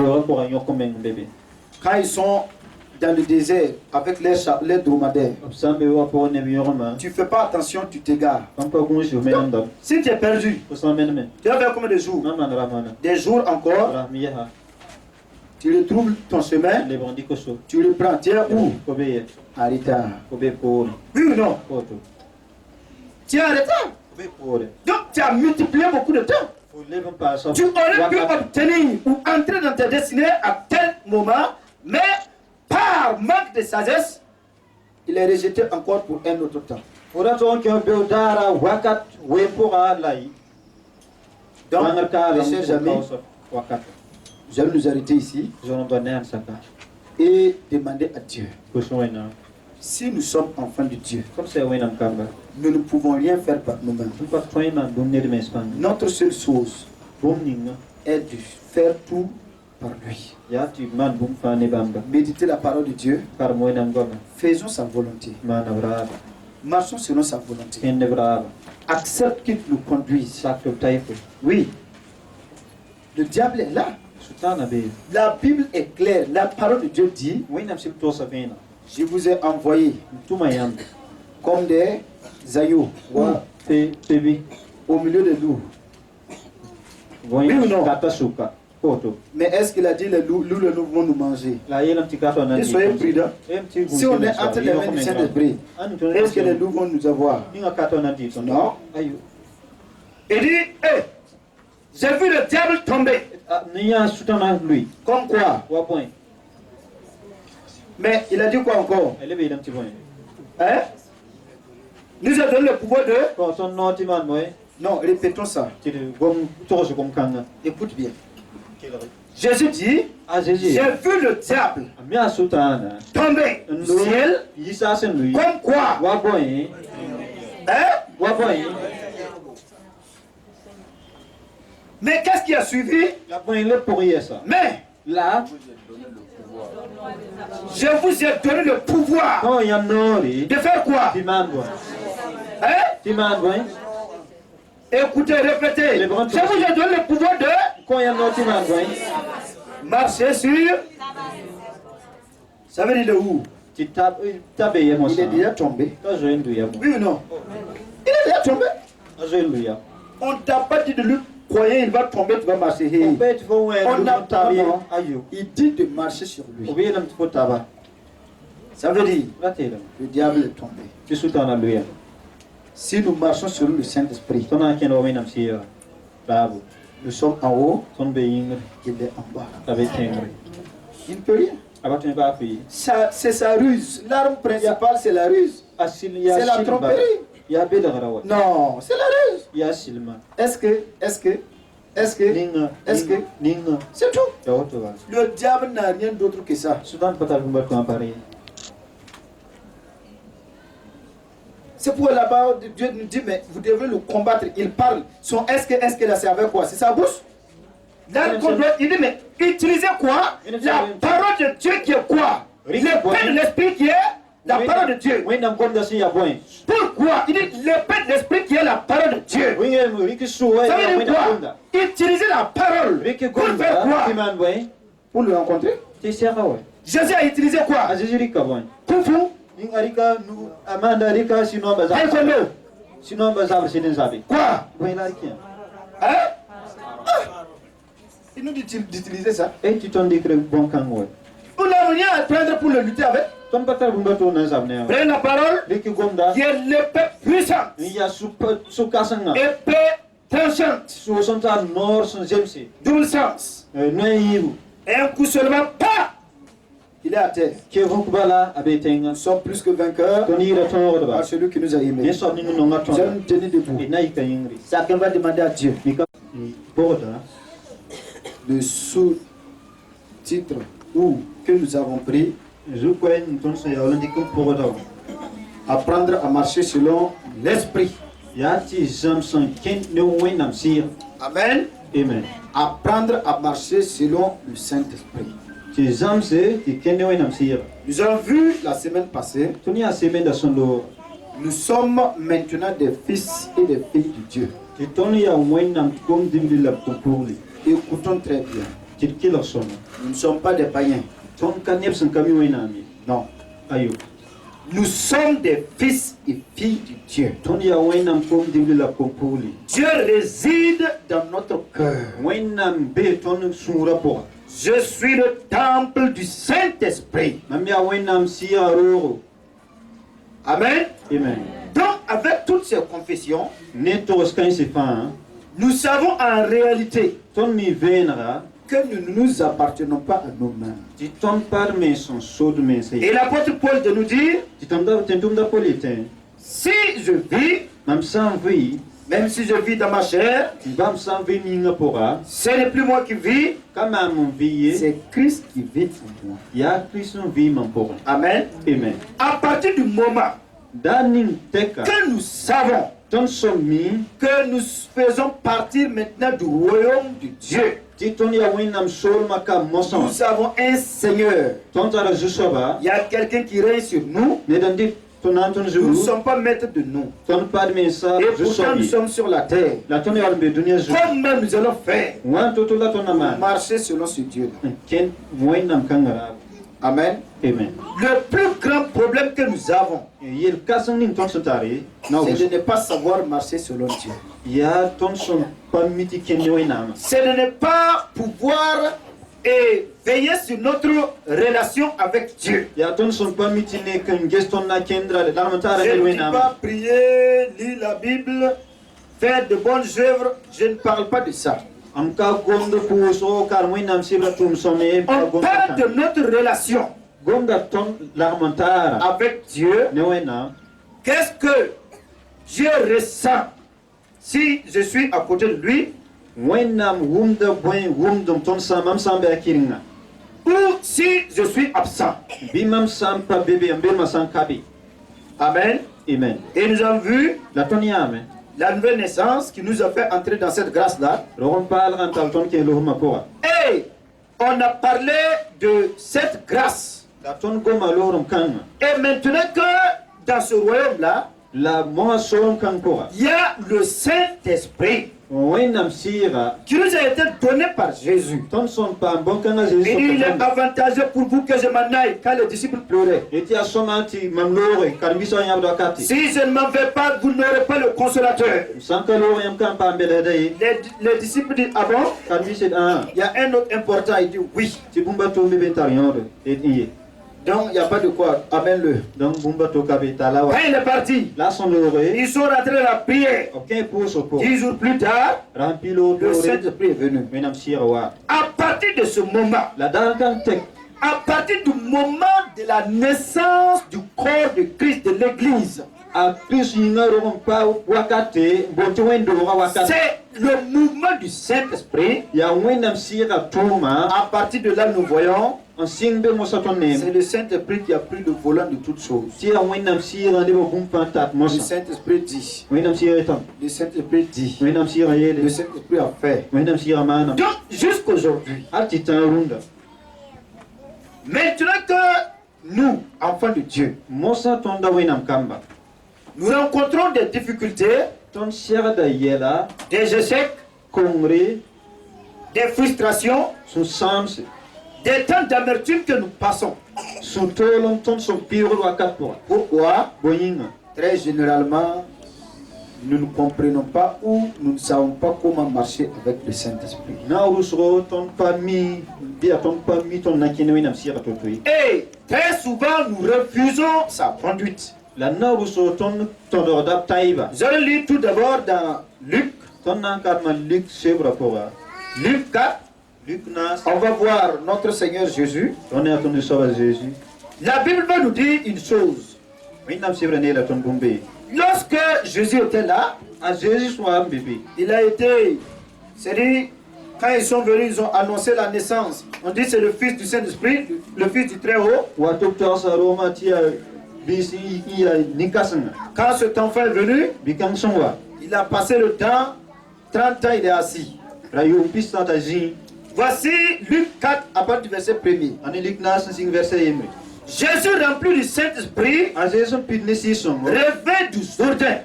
Quand ils sont dans le désert avec les dromadaires, tu ne fais pas attention, tu t'égares. Si tu es perdu, tu vas faire combien de jours? Des jours encore. Tu retrouves ton chemin, tu le prends, tiens où? En retard. Oui ou non? Tu es en retard. Donc tu as multiplié beaucoup de temps. Tu aurais pu obtenir ou entrer dans ta destinée à tel moment, mais par manque de sagesse, il est rejeté encore pour un autre temps. Donc, mes chers amis, je vais nous arrêter ici et demander à Dieu. Si nous sommes enfants de Dieu, nous ne pouvons rien faire par nous-mêmes. Notre seule chose est de faire tout par lui. Méditer la parole de Dieu. Faisons sa volonté. Marchons selon sa volonté. Accepte qu'il nous conduise. Oui. Le diable est là. La Bible est claire. La parole de Dieu dit: je vous ai envoyé comme des agneaux au milieu des loups. Oui ou non? Mais est-ce qu'il a dit les loups vont nous manger? Et soyez prudents. Si on est entre les mains du Saint-Esprit, est-ce que les loups vont nous avoir? Non. Il dit: hey, j'ai vu le diable tomber. Comme quoi? Mais il a dit quoi encore? Hein? Nous avons le pouvoir de... Non, répétons ça. Écoute bien. Jésus dit, j'ai vu le diable tomber du ciel comme quoi. Hein? Mais qu'est-ce qui a suivi? Mais là, je vous ai donné le pouvoir de faire quoi? Hein? Écoutez, répétez. Je vous ai donné le pouvoir de marcher sur. Ça veut dire de où? Il est déjà tombé. Oui ou non? Il est déjà tombé. On ne t'a pas dit de lui croire, il va tomber, tu vas marcher. On n'a pas dit. Il dit de marcher sur lui. Ça veut dire le diable est tombé. Si nous marchons sur le Saint-Esprit, nous sommes en haut, il est en bas. Il ne peut rien. C'est sa ruse. L'arme principale, c'est la ruse. C'est la tromperie. Non, c'est la ruse. Est-ce que c'est tout. Le diable n'a rien d'autre que ça. C'est pour là-bas, Dieu nous dit, mais vous devez le combattre. Il parle. Son est-ce que là, c'est avec quoi? C'est sa bouche? Il dit, mais utilisez quoi? La parole de Dieu qui est quoi? Le pain de l'esprit qui est la parole de Dieu. Pourquoi? Il dit, le pain de l'esprit qui est la parole de Dieu. Ça veut dire quoi? Utiliser la parole. Pour faire quoi? Pour le rencontrer. Jésus a utilisé quoi? Pour vous. Quoi? Hein? Il nous dit d'utiliser ça. On n'a rien à prendre pour le lutter avec. Prenez la parole qui est l'épée puissante. Épée tranchante. Double sens. Et un coup seulement, pas. Il est à terre. Nous sommes plus que vainqueurs par celui qui nous a aimés. Nous allons nous tenir debout. Chacun va demander à Dieu le sous-titre que nous avons pris. Apprendre à marcher selon l'esprit. Amen. Amen. Apprendre à marcher selon le Saint-Esprit. Nous avons vu la semaine passée. Nous sommes maintenant des fils et des filles de Dieu. Écoutons très bien. Nous ne sommes pas des païens. Non. Nous sommes des fils et filles de Dieu. Dieu réside dans notre cœur. Je suis le temple du Saint-Esprit. Amen. Amen. Donc, avec toutes ces confessions, nous savons en réalité que nous ne nous appartenons pas à nous-mêmes. Et l'apôtre Paul de nous dire, si je vis, même si je vis dans ma chair, ce n'est plus moi qui vis, c'est Christ qui vit en moi. Amen. Amen. À partir du moment que nous savons que nous faisons partie maintenant du royaume de Dieu, nous avons un Seigneur. Il y a quelqu'un qui règne sur nous. Nous ne sommes pas maîtres de nous. Et pourtant nous sommes sur la terre. Comment nous allons faire pour marcher selon ce Dieu? Amen. Amen. Le plus grand problème que nous avons, c'est de ne pas savoir marcher selon Dieu. C'est de ne pas pouvoir et veiller sur notre relation avec Dieu. Je ne dis pas prier, lire la Bible, faire de bonnes œuvres. Je ne parle pas de ça. On parle de notre relation avec Dieu. Qu'est-ce que Dieu ressent si je suis à côté de lui? ou si je suis absent. Amen. Amen. Et nous avons vu La toniame. la nouvelle naissance qui nous a fait entrer dans cette grâce-là. Et on a parlé de cette grâce. Et maintenant que dans ce royaume-là, il y a le Saint-Esprit qui nous a été donné par Jésus. Et il est avantageux pour vous que je m'en aille quand les disciples pleuraient. Si je ne m'en vais pas, vous n'aurez pas le consolateur. Les disciples disent, ah bon? Il y a un autre important, il dit oui. Donc il n'y a pas de quoi, amène-le. Quand il est parti, ils sont rentrés dans la prière. 10 jours plus tard, le Saint-Esprit est venu. À partir de ce moment, à partir du moment de la naissance du corps de Christ de l'Église, c'est le mouvement du Saint-Esprit. À partir de là, nous voyons, c'est le Saint-Esprit qui a pris le volant de toutes choses. Le Saint-Esprit dit. Le Saint-Esprit dit. Le Saint-Esprit a fait. Donc, jusqu'aujourd'hui, maintenant que nous, enfants de Dieu, nous rencontrons des difficultés, des échecs, des frustrations, des temps d'amertume que nous passons. Pourquoi? Très généralement, nous ne comprenons pas ou nous ne savons pas comment marcher avec le Saint-Esprit. Et très souvent, nous refusons sa conduite. Vous allez lire tout d'abord dans Luc. Luc 4. On va voir notre Seigneur Jésus. La Bible va nous dire une chose. Lorsque Jésus était là, il a été, c'est-à-dire, quand ils sont venus, ils ont annoncé la naissance. On dit c'est le Fils du Saint-Esprit, le Fils du Très-Haut. Quand cet enfant est venu, il a passé le temps, 30 ans il est assis. Voici Luc 4 à partir du verset 1er. Jésus rempli du Saint-Esprit, revint du Jourdain.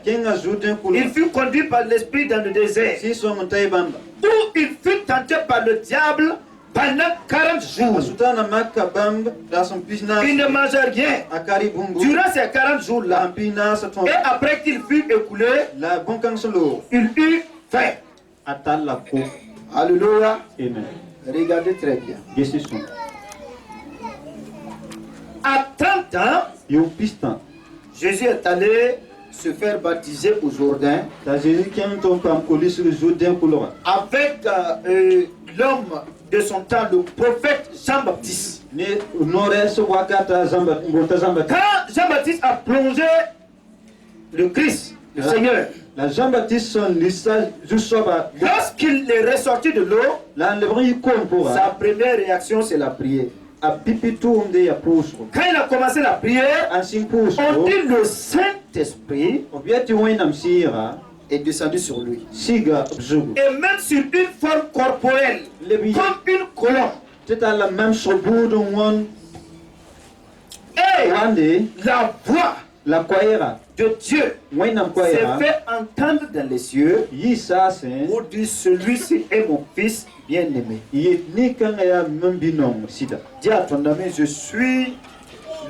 Il fut conduit par l'Esprit dans le désert, où il fut tenté par le diable pendant 40 jours. Il ne mangeait rien durant ces 40 jours-là. Et après qu'il fut écoulé, il eut faim. Alléluia. Regardez très bien. À 30 ans, Jésus est allé se faire baptiser au Jourdain avec l'homme de son temps, le prophète Jean-Baptiste. Quand Jean-Baptiste a plongé le Christ, le Seigneur, lorsqu'il est ressorti de l'eau, sa première réaction c'est la prière. Quand il a commencé la prière, on dit le Saint-Esprit est descendu sur lui. Et même sur une forme corporelle, comme une colombe. Et la voix de Dieu s'est fait entendre dans les cieux pour dire celui-ci est mon fils bien-aimé. Dis à ton ami, je suis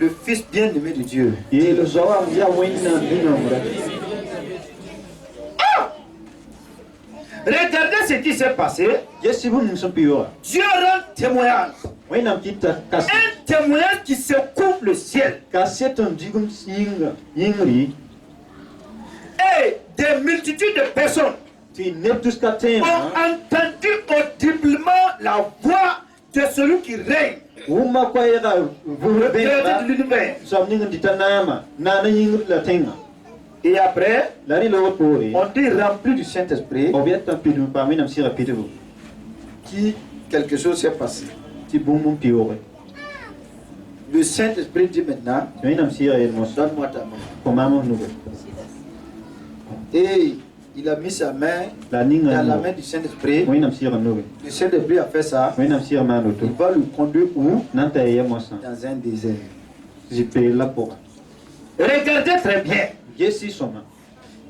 le fils bien-aimé de Dieu. Regardez ce qui s'est passé. Dieu rend témoignage. Un témoignage qui secoue le ciel. Et des multitudes de personnes ont entendu audiblement la voix de celui qui règne. Le créateur de l'univers. Et après, Lari lo pori. on dit rempli du Saint-Esprit, Obieta pidu pa minam sira pidu. qui quelque chose s'est passé. Ti bumum piore. Le Saint-Esprit dit maintenant, Minam sira el mos. donne-moi ta main. Komamo nugo. Et il a mis sa main La ninga. dans la main du Saint-Esprit. Minam sira nugo. Le Saint-Esprit a fait ça. Minam sira manoto. Il va le conduire où? Nanta ye mosa. Dans un désert. Jipe la pora. Regardez très bien. Yesi soma.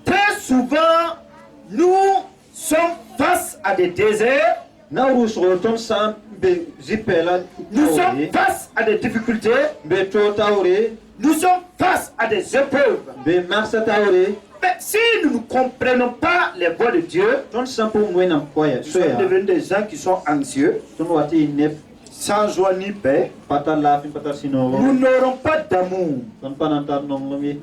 Très souvent, nous sommes face à des déserts. Na urus roton sam be jipe la. Nous sommes face à des difficultés. Be to taure. Nous sommes face à des épreuves. Be marsa taure. Mais si nous ne comprenons pas les voies de Dieu, Ton sampo mwenam koya. nous sommes Soya. devenus des gens qui sont anxieux, Ton wati nep. sans joie ni paix. Pata lafin pata sinovo. Nous n'aurons pas d'amour. Ton panantar non lomi.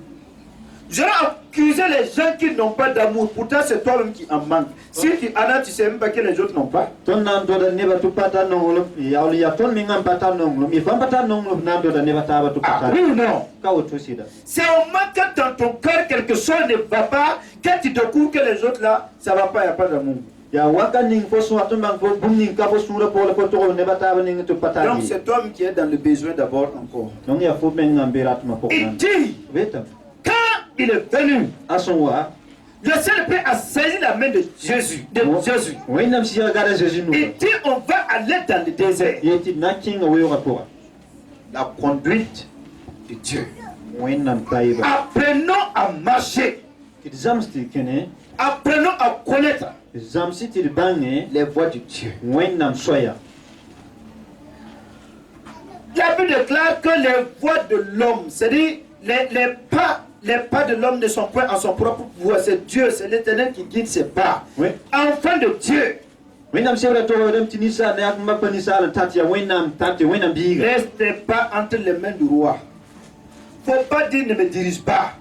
Je vais accuser les gens qui n'ont pas d'amour. Pourtant, c'est toi-même qui en manques. Si tu en as, tu ne sais même pas que les autres n'ont pas. Ton nan do da neba tu pata non lo. Ya ya ton mingam pata non lo. Mi fam pata non lo nan do da neba taba tu Ah pata. oui ou non? Ka otu sida. C'est au moment que dans ton cœur quelque chose ne va pas, que tu découvres que les autres là, ça ne va pas, il n'y a pas d'amour. Ya waka ning fo so atu mang fo bum ning ka fo sura po le to neba taba ning tu pata. Donc c'est toi-même qui es dans le besoin d'abord encore. Donc ya fo mengam berat ma Il pokman. dit, Veta. quand il est venu, Asonwa. le Saint-Esprit a saisi la main de Jésus. Jésus. Wenam si gada Jésus nous. Il dit, on va aller dans le désert. Yeti naking we rapora. La conduite de Dieu. Wenam taiba. Apprenons à marcher. Kit zamsti kene. Apprenons à connaître Zamsi ti bange. les voies de Dieu. Wenam soya. La Bible déclare que les voies de l'homme, c'est-à-dire les pas de l'homme ne sont point en son propre pouvoir. C'est Dieu, c'est l'Éternel qui guide ses pas. Oui. Enfant de Dieu, Wenam sewra to dem tinisa na ak mapanisa la tatia wenam tati wenam biga. restez pas entre les mains du roi. Faut pas dire ne me dirige pas.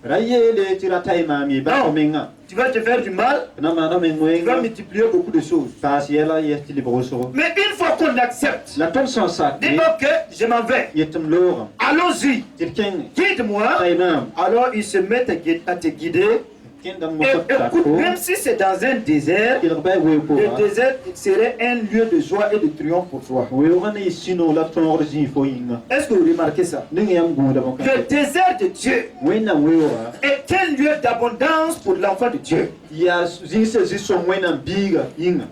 Raye le tira taima mi ba Non. menga. Tu vas te faire du mal, Na ma no tu vas menga. multiplier beaucoup de choses. Pas yela yesti libroso. Mais une fois qu'on accepte, La ton sans sac. dis ok, je m'en vais. Yetum lora. Allons-y, Tirken guide-moi. taimam. Alors il se met à te guider. Kendam mo Et sakta écoute, ko. même si c'est dans un désert, Il ba we ko. le désert serait un lieu de joie et de triomphe pour toi. We wana isino la ton origin fo yinga. Est-ce que vous remarquez ça? Ninga yam guda bon. Le désert de Dieu Wenam we ora. est un lieu d'abondance pour l'enfant de Dieu. Ya zinse ziso wenam biga yinga.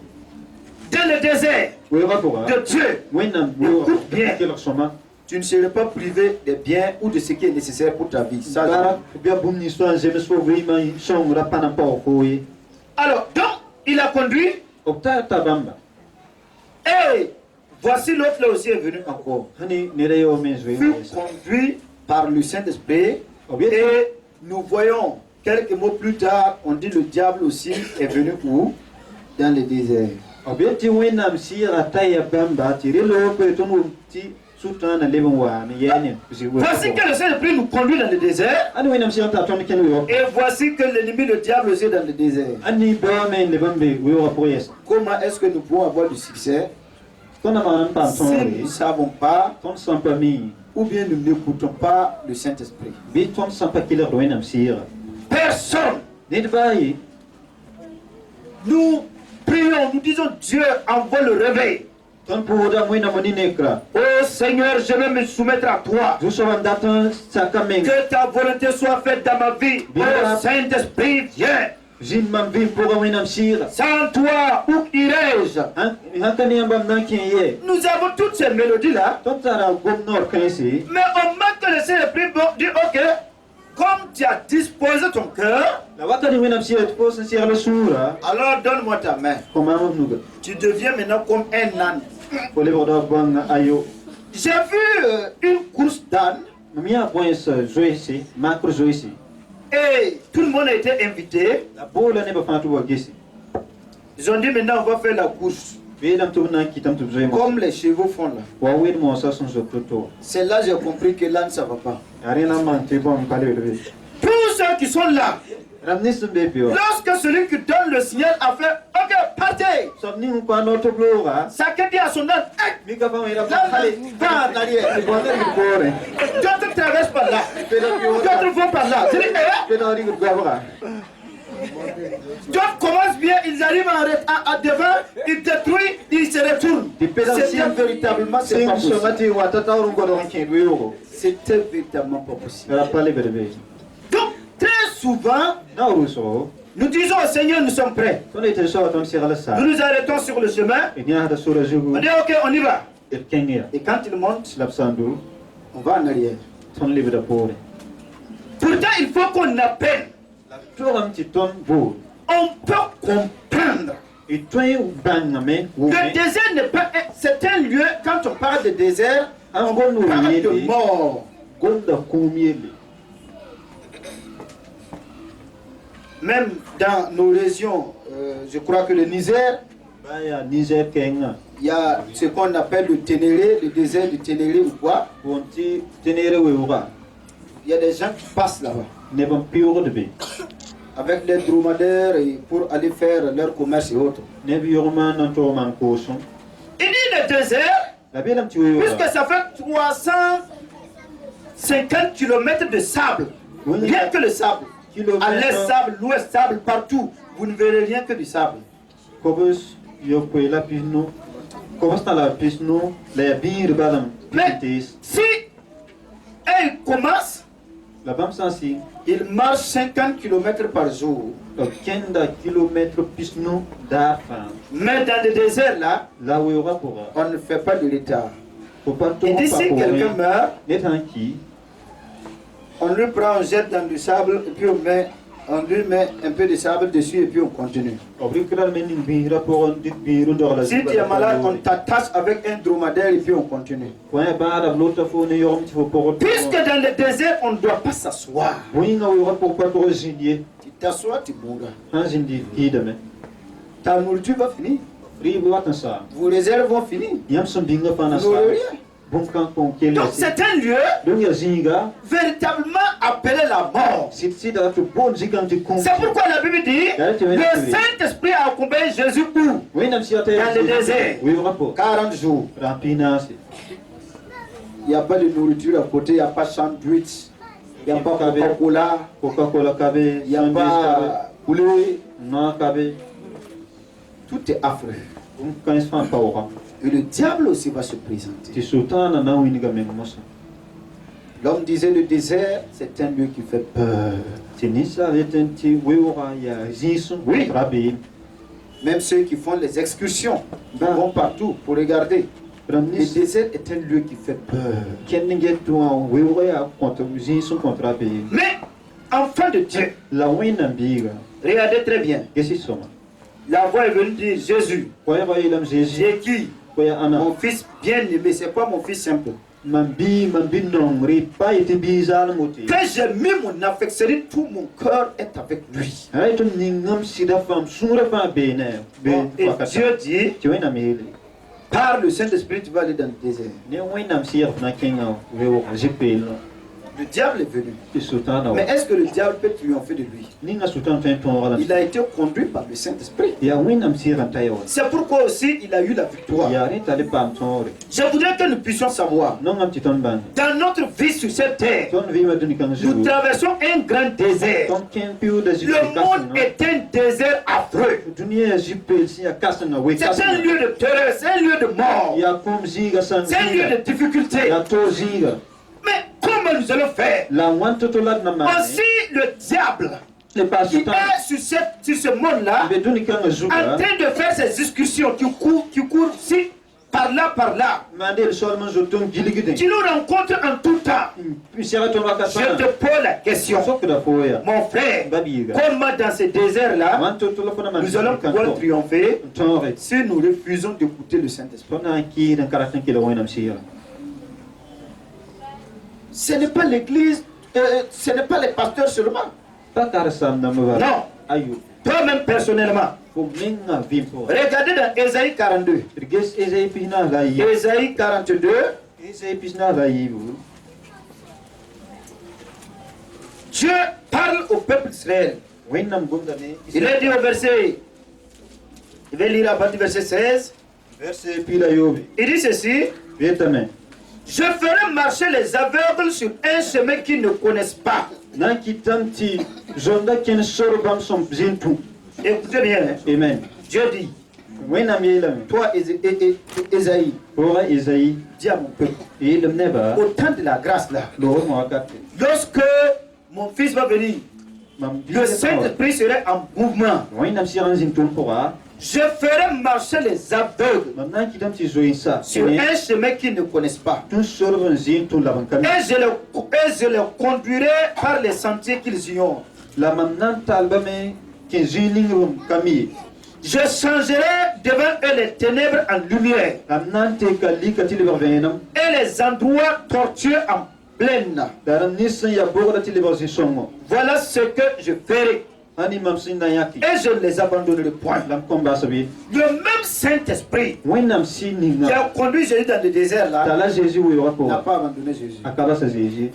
Dans le désert We ora pora. de Dieu, Wenam we ora. Écoute bien. Quel soma. tu ne seras pas privé des biens ou de ce qui est nécessaire pour ta vie. Ça, Bara bia bumni so anzeme so vima song rapana pa ko yi. alors, donc, il a conduit Opta tabamba. et voici l'autre là aussi est venu encore. Hani nere yo mezwe. Fut conduit par le Saint-Esprit Obieta. et nous voyons quelques mots plus tard, on dit le diable aussi est venu où? Dans le désert. Obieti wenam si rataya bamba tirelo pe tonu ti sutana leben wa ni yene. Voici que le Saint-Esprit nous conduit dans le désert. Ani wenam si ta ton ken yo. Et voici que l'ennemi, le diable aussi est dans le désert. Ani ba men le bambe we ora pour yes. Comment est-ce que nous pouvons avoir du succès Kona manan pa si ton nous ne ri. savons pas Ton sampa mi. ou bien nous n'écoutons pas le Saint-Esprit? Bi ton sampa killer wenam sira. Personne. Nid bayi. Nous prions, nous disons Dieu envoie le réveil. Ton pouda wenam moni nekra. Oh Seigneur, je vais me soumettre à toi. Du so vandatan sakamenga. Que ta volonté soit faite dans ma vie. Oh Saint-Esprit, viens. Jin man vim pour wenam sira. Sans toi, où irai-je? Hankani ambam nankin ye. Nous avons toutes ces mélodies-là. Ton tara gomnor kanisi. Mais au moment que le Saint-Esprit dit ok, comme tu as disposé ton cœur, La wakati wenam sira tu posa sira le sura. alors donne-moi ta main. Comment nous Tu deviens maintenant comme un âne. pour les bords bon ayo. J'ai vu une course d'âne Mia point ce joisi, macro joisi. et tout le monde a été invité. La bola ne pas fantou wagisi. Ils ont dit maintenant on va faire la course. Velam tu na kitam tu joimo. Comme les chevaux font là. Wa wen mo sa son zototo. C'est là que j'ai compris que l'âne ça va pas. Arena man te bon kale le. Tous ceux qui sont là, Ramnis be pio. lorsque celui qui donne le signal a fait ok, partez. So ni ko no to bloga. Chacun dit à son âme, Mi ka fa ira là, khale. va en arrière. Ko na ri gore. D'autres traversent par là. D'autres vont par là. Je dis, Ke na ri gore. d'autres commencent bien, ils arrivent à devant, ils détruisent, ils se retournent. C'était véritablement, c'est pas Sing so possible. mati wa ta tauru ngoro nke duyo. C'était véritablement pas possible. Ra pale berbe. Donc, très souvent, Na uruso. nous disons au Seigneur, nous sommes prêts. Ton ite so ton sira la sa. Nous nous arrêtons sur le chemin. Nya hada sura jugu. On dit, ok, on y va. El kenya. Et quand il monte, Lapsandu. on va en arrière. Ton libre de pore. Pourtant, il faut qu'on appelle. Turam ti ton bo. On peut comprendre. Et toi bangame. Le désert n'est pas. C'est un lieu, quand on parle de désert, An on gonu parle de yele. mort. Gonda kumiele. Même dans nos régions, je crois que le Niger, Baya Niger kenga. il y a ce qu'on appelle le Ténéré, le désert du Ténéré ou quoi. Bonti tenere wewura. Il y a des gens qui passent là-bas Ne ban pioro de be. avec les dromadaires et pour aller faire leur commerce et autres. Ne bi yorma nan to man koson. Il dit le désert, La belam ti wewura. puisque ça fait 350 km de sable, rien que le sable. À l'est sable, l'ouest sable, partout. Vous ne verrez rien que du sable. Kobus yo ko la pisno. Kobus ta la pisno la bir balam. Mais si elle commence, La bam sansi. il marche 50 km par jour. Kenda kilomètre pisno da fa. Mais dans le désert là, La wewura pora. on ne fait pas de l'état. Ko pa to Et pa si quelqu'un ko. meurt, Netan ki. on lui prend, on jette dans du sable et puis on lui met un peu de sable dessus et puis on continue. Obrikral mening bi rapport dit bi ru la. Si tu es malade, on t'attache avec un dromadaire et puis on continue. Ouais, bah, la l'autre fois, on est en Puisque dans le désert, on ne doit pas s'asseoir. oui, on va pour pas trop signer. Tu t'assois, tu mourras. Un zindi qui demain. Ta nourriture va finir. Rive wat ça. Vos réserves vont finir. Yam son binga Vous pana n'aurez ça. rien. Bon quand on quel. Donc c'est un lieu Donc ya zinga. véritablement appelé la mort. Si da tu bon zikan tu con. C'est pourquoi la Bible dit le Saint-Esprit a accompagné Jésus où? Oui, nam si Dans le désert. Oui, rapport. 40 jours. Rapina c'est. Il n'y a pas de nourriture à côté, il n'y a pas de sandwich, il n'y a pas de Coca-Cola, Coca-Cola cabe, il n'y a pas poulet. non cabe. Tout est affreux. On quand se fait pas. Et le diable aussi va se présenter. Tu sultan na winiga mengosa. L'homme disait le désert, c'est un lieu qui fait peur. Tinisa vetenti wewora ya zisun. Oui. Rabi. Même ceux qui font les excursions Ben. vont partout pour regarder. Le Branis. désert est un lieu qui fait peur. Kenninge tuwa wewora ya contre zisun contre rabi. Mais, enfant de Dieu, La wina biga. regardez très bien. Qu'est-ce que c'est? La voix est venue dire Jésus. Koya ba ilam Jésus. J'ai qui? Koya ana. Mon fils bien-aimé, c'est pas mon fils simple. Man bi nongri pa ite bizal moti. Quand j'ai mis mon affection, tout mon cœur est avec lui. Ay to ningam sida fam sura fa bene. Bon, et Dieu dit, Tu wina mele. par le Saint-Esprit, tu vas aller dans le désert. Ne wina msir na kenga wewo jipel. Le diable est venu. Ti sultana. Mais est-ce que le diable peut triompher de lui? Ninga sultan fin ton wala. Il a été conduit par le Saint-Esprit. Ya wina msir antayo. C'est pourquoi aussi il a eu la victoire. Ya ri tale pam tonre. Je voudrais que nous puissions savoir, Non am ti ton ban. dans notre vie sur cette terre, Ton vi ma duni kan nous jour. traversons un grand désert. Ton ken piu da Le monde est un désert affreux. Dunia jipel si ya kasna we C'est un lieu de terreur, c'est un lieu de mort, ya kom ziga san c'est un lieu de difficulté. ya to ziga Mais comment nous allons faire? la wanto to lad na ma Aussi le diable le qui pasutan est sur ce monde-là, be duni kan en zuga train de faire ses discussions, qui courent ici, par là, mandel solman zoton giligide qui nous rencontrent en tout temps. pisera to Je makasa te pose la question, sok da foya mon frère, babiga comment dans ce désert-là, wanto to lafona man nous allons pouvoir triompher tonre si nous refusons d'écouter le Saint-Esprit? tona ki dan karatan kila wonam sira Ce n'est pas l'église, ce n'est pas les pasteurs seulement. ta karsam na ma Non, ayu toi-même personnellement. ko minga vimpo Regardez dans Ésaïe 42. riges ezai pina la yi Ésaïe 42, ezai pina la yi Dieu parle au peuple d'Israël. wenam gumdane Il est dit au verset Je vais lire à partir du verset 16. Verset pila yobe. Il dit ceci. Vietame. Je ferai marcher les aveugles sur un chemin qu'ils ne connaissent pas. Nanki tanti zonda ken sorbam som zintu. Écoutez bien. Hein. Amen. Dieu dit, Wena mielame. toi Ésaïe, Ora Isaïe. dis à mon peuple, Il neba. au temps de la grâce là, Lo mo akate. lorsque mon fils va venir, Mam le Saint-Esprit serait en mouvement. Wena siran zintu pora. Je ferai marcher les aveugles Mam nanki tanti zoisa. sur un chemin qu'ils ne connaissent pas. Tout sorban zintu labankami. Et je les conduirai par les sentiers qu'ils ignorent. La mam nan talbame ken ziningrum kami. Je changerai devant eux les ténèbres en lumière Am nante kali katili barvenam. et les endroits tortueux en plaine. Daram nisan ya bogda tili barzi songo. Voilà ce que je ferai Ani mam sinna yaki. et je ne les abandonnerai point. Lam komba sabi. Le même Saint-Esprit Wenam qui sininga. a conduit Jésus dans le désert là Tala Jésus wo yoko. n'a pas abandonné Jésus. Akaba sa Jésus.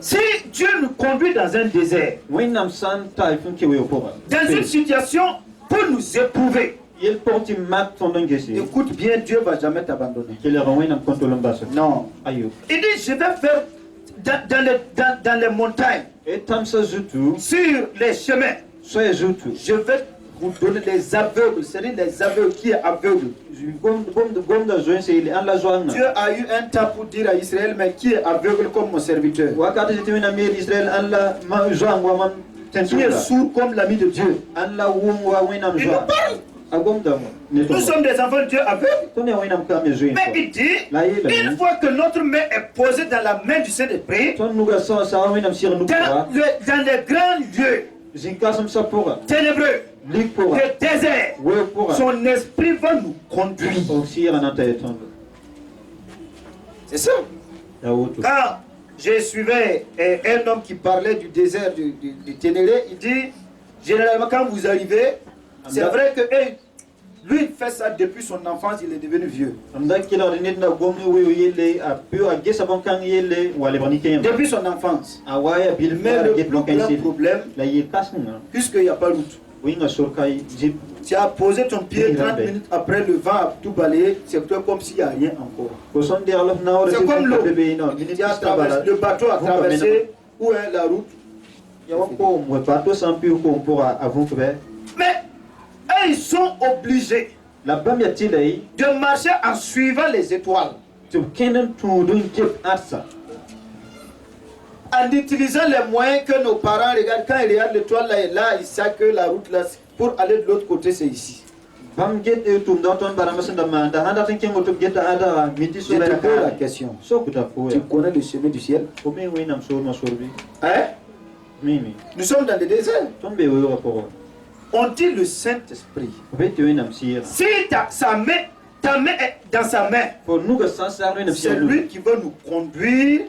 Si Dieu nous conduit dans un désert, Wenam san ta ifun ke wo yoko. dans une situation pour nous éprouver, Il porti mat ton ngesi. écoute bien, Dieu ne va jamais t'abandonner. Kele wenam kontolom baso. Non. Ayo. Il dit, je vais faire dans les montagnes, Et tam sa zutu. sur les chemins, Soye zutu. je vais vous donner les aveugles, c'est-à-dire les aveugles qui est aveugle. Gomda zoen se ile an la zoanga. Dieu a eu un temps pour dire à Israël, mais qui est aveugle comme mon serviteur, Wakati jeti wena mir Israel an la ma zoanga mam qui est tensula. sourd comme l'ami de Dieu. An la wongwa wenam Il nous zoanga. parle. Agomda mo. Nous sommes des enfants de Dieu aveugles. Tone wenam kame zoen. Mais il dit, La yela. une fois que notre main est posée dans la main du Saint-Esprit, Ton nuga sa wenam sir dans nukura. les grands lieux Zinkasam sa pora. ténébreux, Lik pora. le désert, We pora. son esprit va nous conduire. Aussi ananta eton. C'est ça. Ya wotu. Quand je suivais un homme qui parlait du désert du Ténéré, il dit, généralement quand vous arrivez, c'est vrai que lui il fait ça depuis son enfance, il est devenu vieux. Amda kila nit na gomni we yele a peu a gesa bon kan yele wale bani kem. Depuis son enfance. Awaya bil Mais le get plus bon kan grand sil. problème, La yel kasna. puisqu'il n'y a pas de route, Oui nga sorkai jip. tu as posé ton pied Oui, 30 Lambert. minutes après le vent a tout balayé, c'est comme s'il n'y a rien encore. Ko son der lof na ora C'est comme l'eau. bébé non. Minit Tu as traversé, le bateau a traversé, où est la route? Ya ko mo bato sans pi ko pour avant que Mais eux, ils sont obligés la bam ya tilai de marcher en suivant les étoiles, to kenan to dun jip atsa. en utilisant les moyens que nos parents regardent. Quand ils regardent l'étoile là et là, ils savent que la route là, pour aller de l'autre côté, c'est ici. Bam get e tum da ton bara masanda ma da handa tan kengo to get ada miti Je so te la pose la question. so kuta fo Tu ya. connais le chemin du ciel? Ko me we nam so ma sorbi. Hein? Mimi. Nous sommes dans le désert. Tombe we ora pour. On dit le Saint-Esprit. Vete we nam sir. Si ta main est dans sa main, Pour nous que sans ça we nam c'est sir. lui qui va nous conduire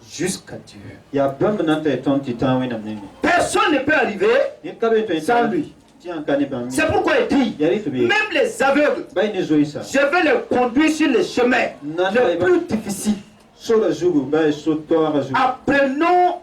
jusqu'à Dieu. Ya bam na ta ton titan we nam nemi. Personne ne peut arriver Ni ka be to sans lui. Tiens kane bam. C'est pourquoi il dit, Yari to be. même les aveugles, Bay ne zoisa. je vais les conduire sur les chemins les plus difficiles. So la zugu bay so to ara zugu. Apprenons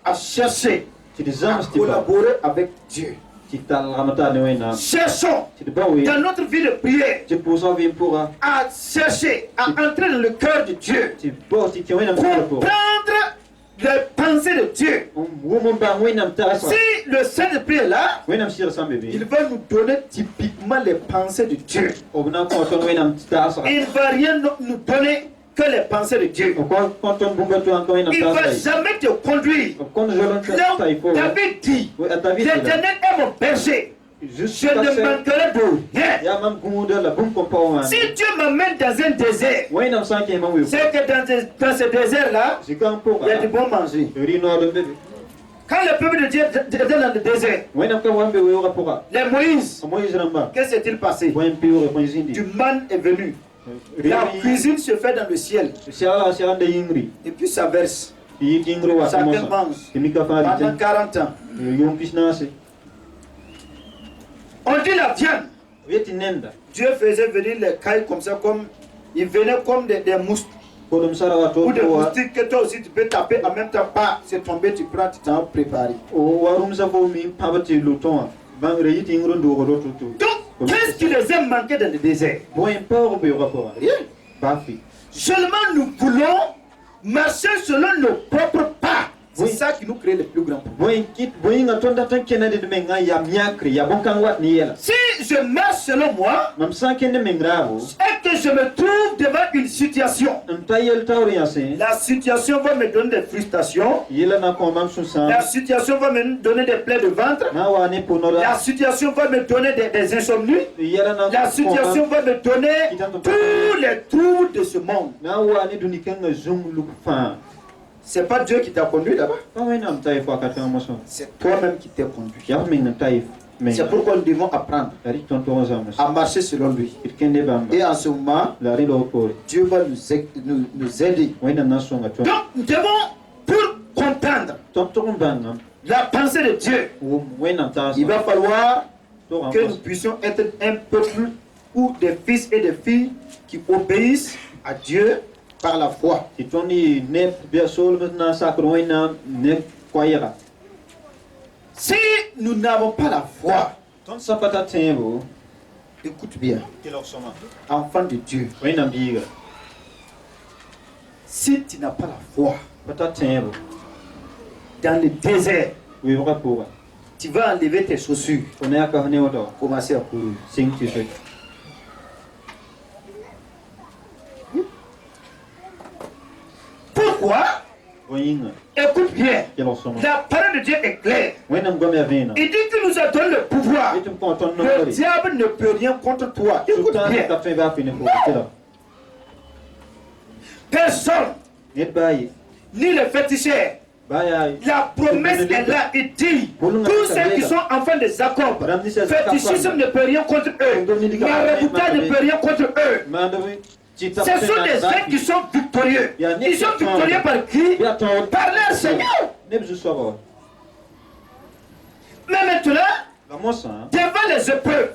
à chercher, Ti de à zam sti ba. collaborer avec Dieu. Ti tal ramata ne we na. Cherchons Ti de ba we. dans notre vie de prière Ti posa vi pora. à chercher, à entrer dans le cœur de Dieu, Ti bo ti ke we nam sir pour. comprendre les pensées de Dieu. Woman ba we nam ta sa. Si le Saint-Esprit est là, We nam sir sam bébé. il va nous donner typiquement les pensées de Dieu. Obna ko ton we nam ta sa. Il ne va rien nous donner que les pensées de Dieu. Ko ton bumba to an ko we nam Il ne ta va sa. jamais te conduire. Kon jolon Là ta il faut. où David dit, We atavi. l'Éternel est mon berger, je ne manquerai de rien. Ya mam gumuda la bum ko pa Si Dieu m'amène dans un désert, we nam san ke mam we. c'est que dans ce désert-là, Zikan pour. il y a du bon manger. Rino de bébé. Quand le peuple de Dieu était dans le désert, We nam ka wambe we ora pour. les Moïse, Mo yizramba. qu'est-ce s'est-il passé? Point pure point zindi. Du man est venu. La cuisine se fait dans le ciel. Sia sia ande yingri. Et puis ça verse. Yi yingri wa Chacun mosa. mange. Kimika fa Pendant ri. 40 ans. Yon pisna se. On dit la viande. Weti nenda. Dieu faisait venir les cailles comme ça, comme ils venaient comme des mousses Ko dum sara wa to ou des wa. moustiques que toi aussi tu peux taper en même temps. Pas, c'est tombé, tu prends, tu t'en prépares. O warum sa fo mi pabati luton. ban reyiti ngrondo ko do to Donc, qu'est-ce qui les a manqué dans le désert? boy port be rapport Rien. bafi Seulement nous voulons marcher selon nos propres pas. C'est Oui. ça qui nous crée les plus grands problèmes. boy kit boy ngatonda tan kenade de menga ya miakri ya bon kan wat ni yela Si je marche selon moi mam san kende mengravo et que je me trouve devant une situation, ntayel tawri yasin la situation va me donner des frustrations, yela na ko mam susan la situation va me donner des plaies de ventre, na wane ponora la situation va me donner des insomnies, yela na la situation va me donner tous les troubles de ce monde. na wane duni kan zum lu fa C'est pas Dieu qui t'a conduit là-bas, pa wena mtay fo akata moso c'est toi-même qui t'es conduit. ya men tay men C'est pourquoi nous devons apprendre ari tonto zamos à marcher selon lui. it kende bamba Et en ce moment, la rido ko Dieu va nous aider. wena na songa to Donc, nous devons, pour comprendre tonto banga la pensée de Dieu, wena ta il va falloir to que nous puissions être un peuple ou des fils et des filles qui obéissent à Dieu par la foi. itoni ne be sol na sakro wena ne kwayera Si nous n'avons pas la foi, ton sapata tembo écoute bien, kilo soma enfant de Dieu, wena biga si tu n'as pas la foi, pata tembo dans le désert, wi waka pour tu vas enlever tes chaussures, on est à carne odo commencer à courir. sing tu sais Pourquoi? Voyinga Écoute bien, kilo soma la parole de Dieu est claire. wena ngome avena Il dit qu'il nous a donné le pouvoir. etum ko ton no Le diable ne peut rien contre toi. Écoute sultan bien. ka fe ba fini ko kilo Personne, net bayi ni les féticheurs, baya la promesse est là. Il dit, tous ceux qui sont enfants de Jacob, fétichisme ne peut rien contre eux. Maraboutage ne peut rien contre eux. mandovi Ce sont des êtres qui sont victorieux. Ils sont victorieux par qui? Par leur Seigneur. nebzu sobo Mais maintenant, la mosa devant les épreuves,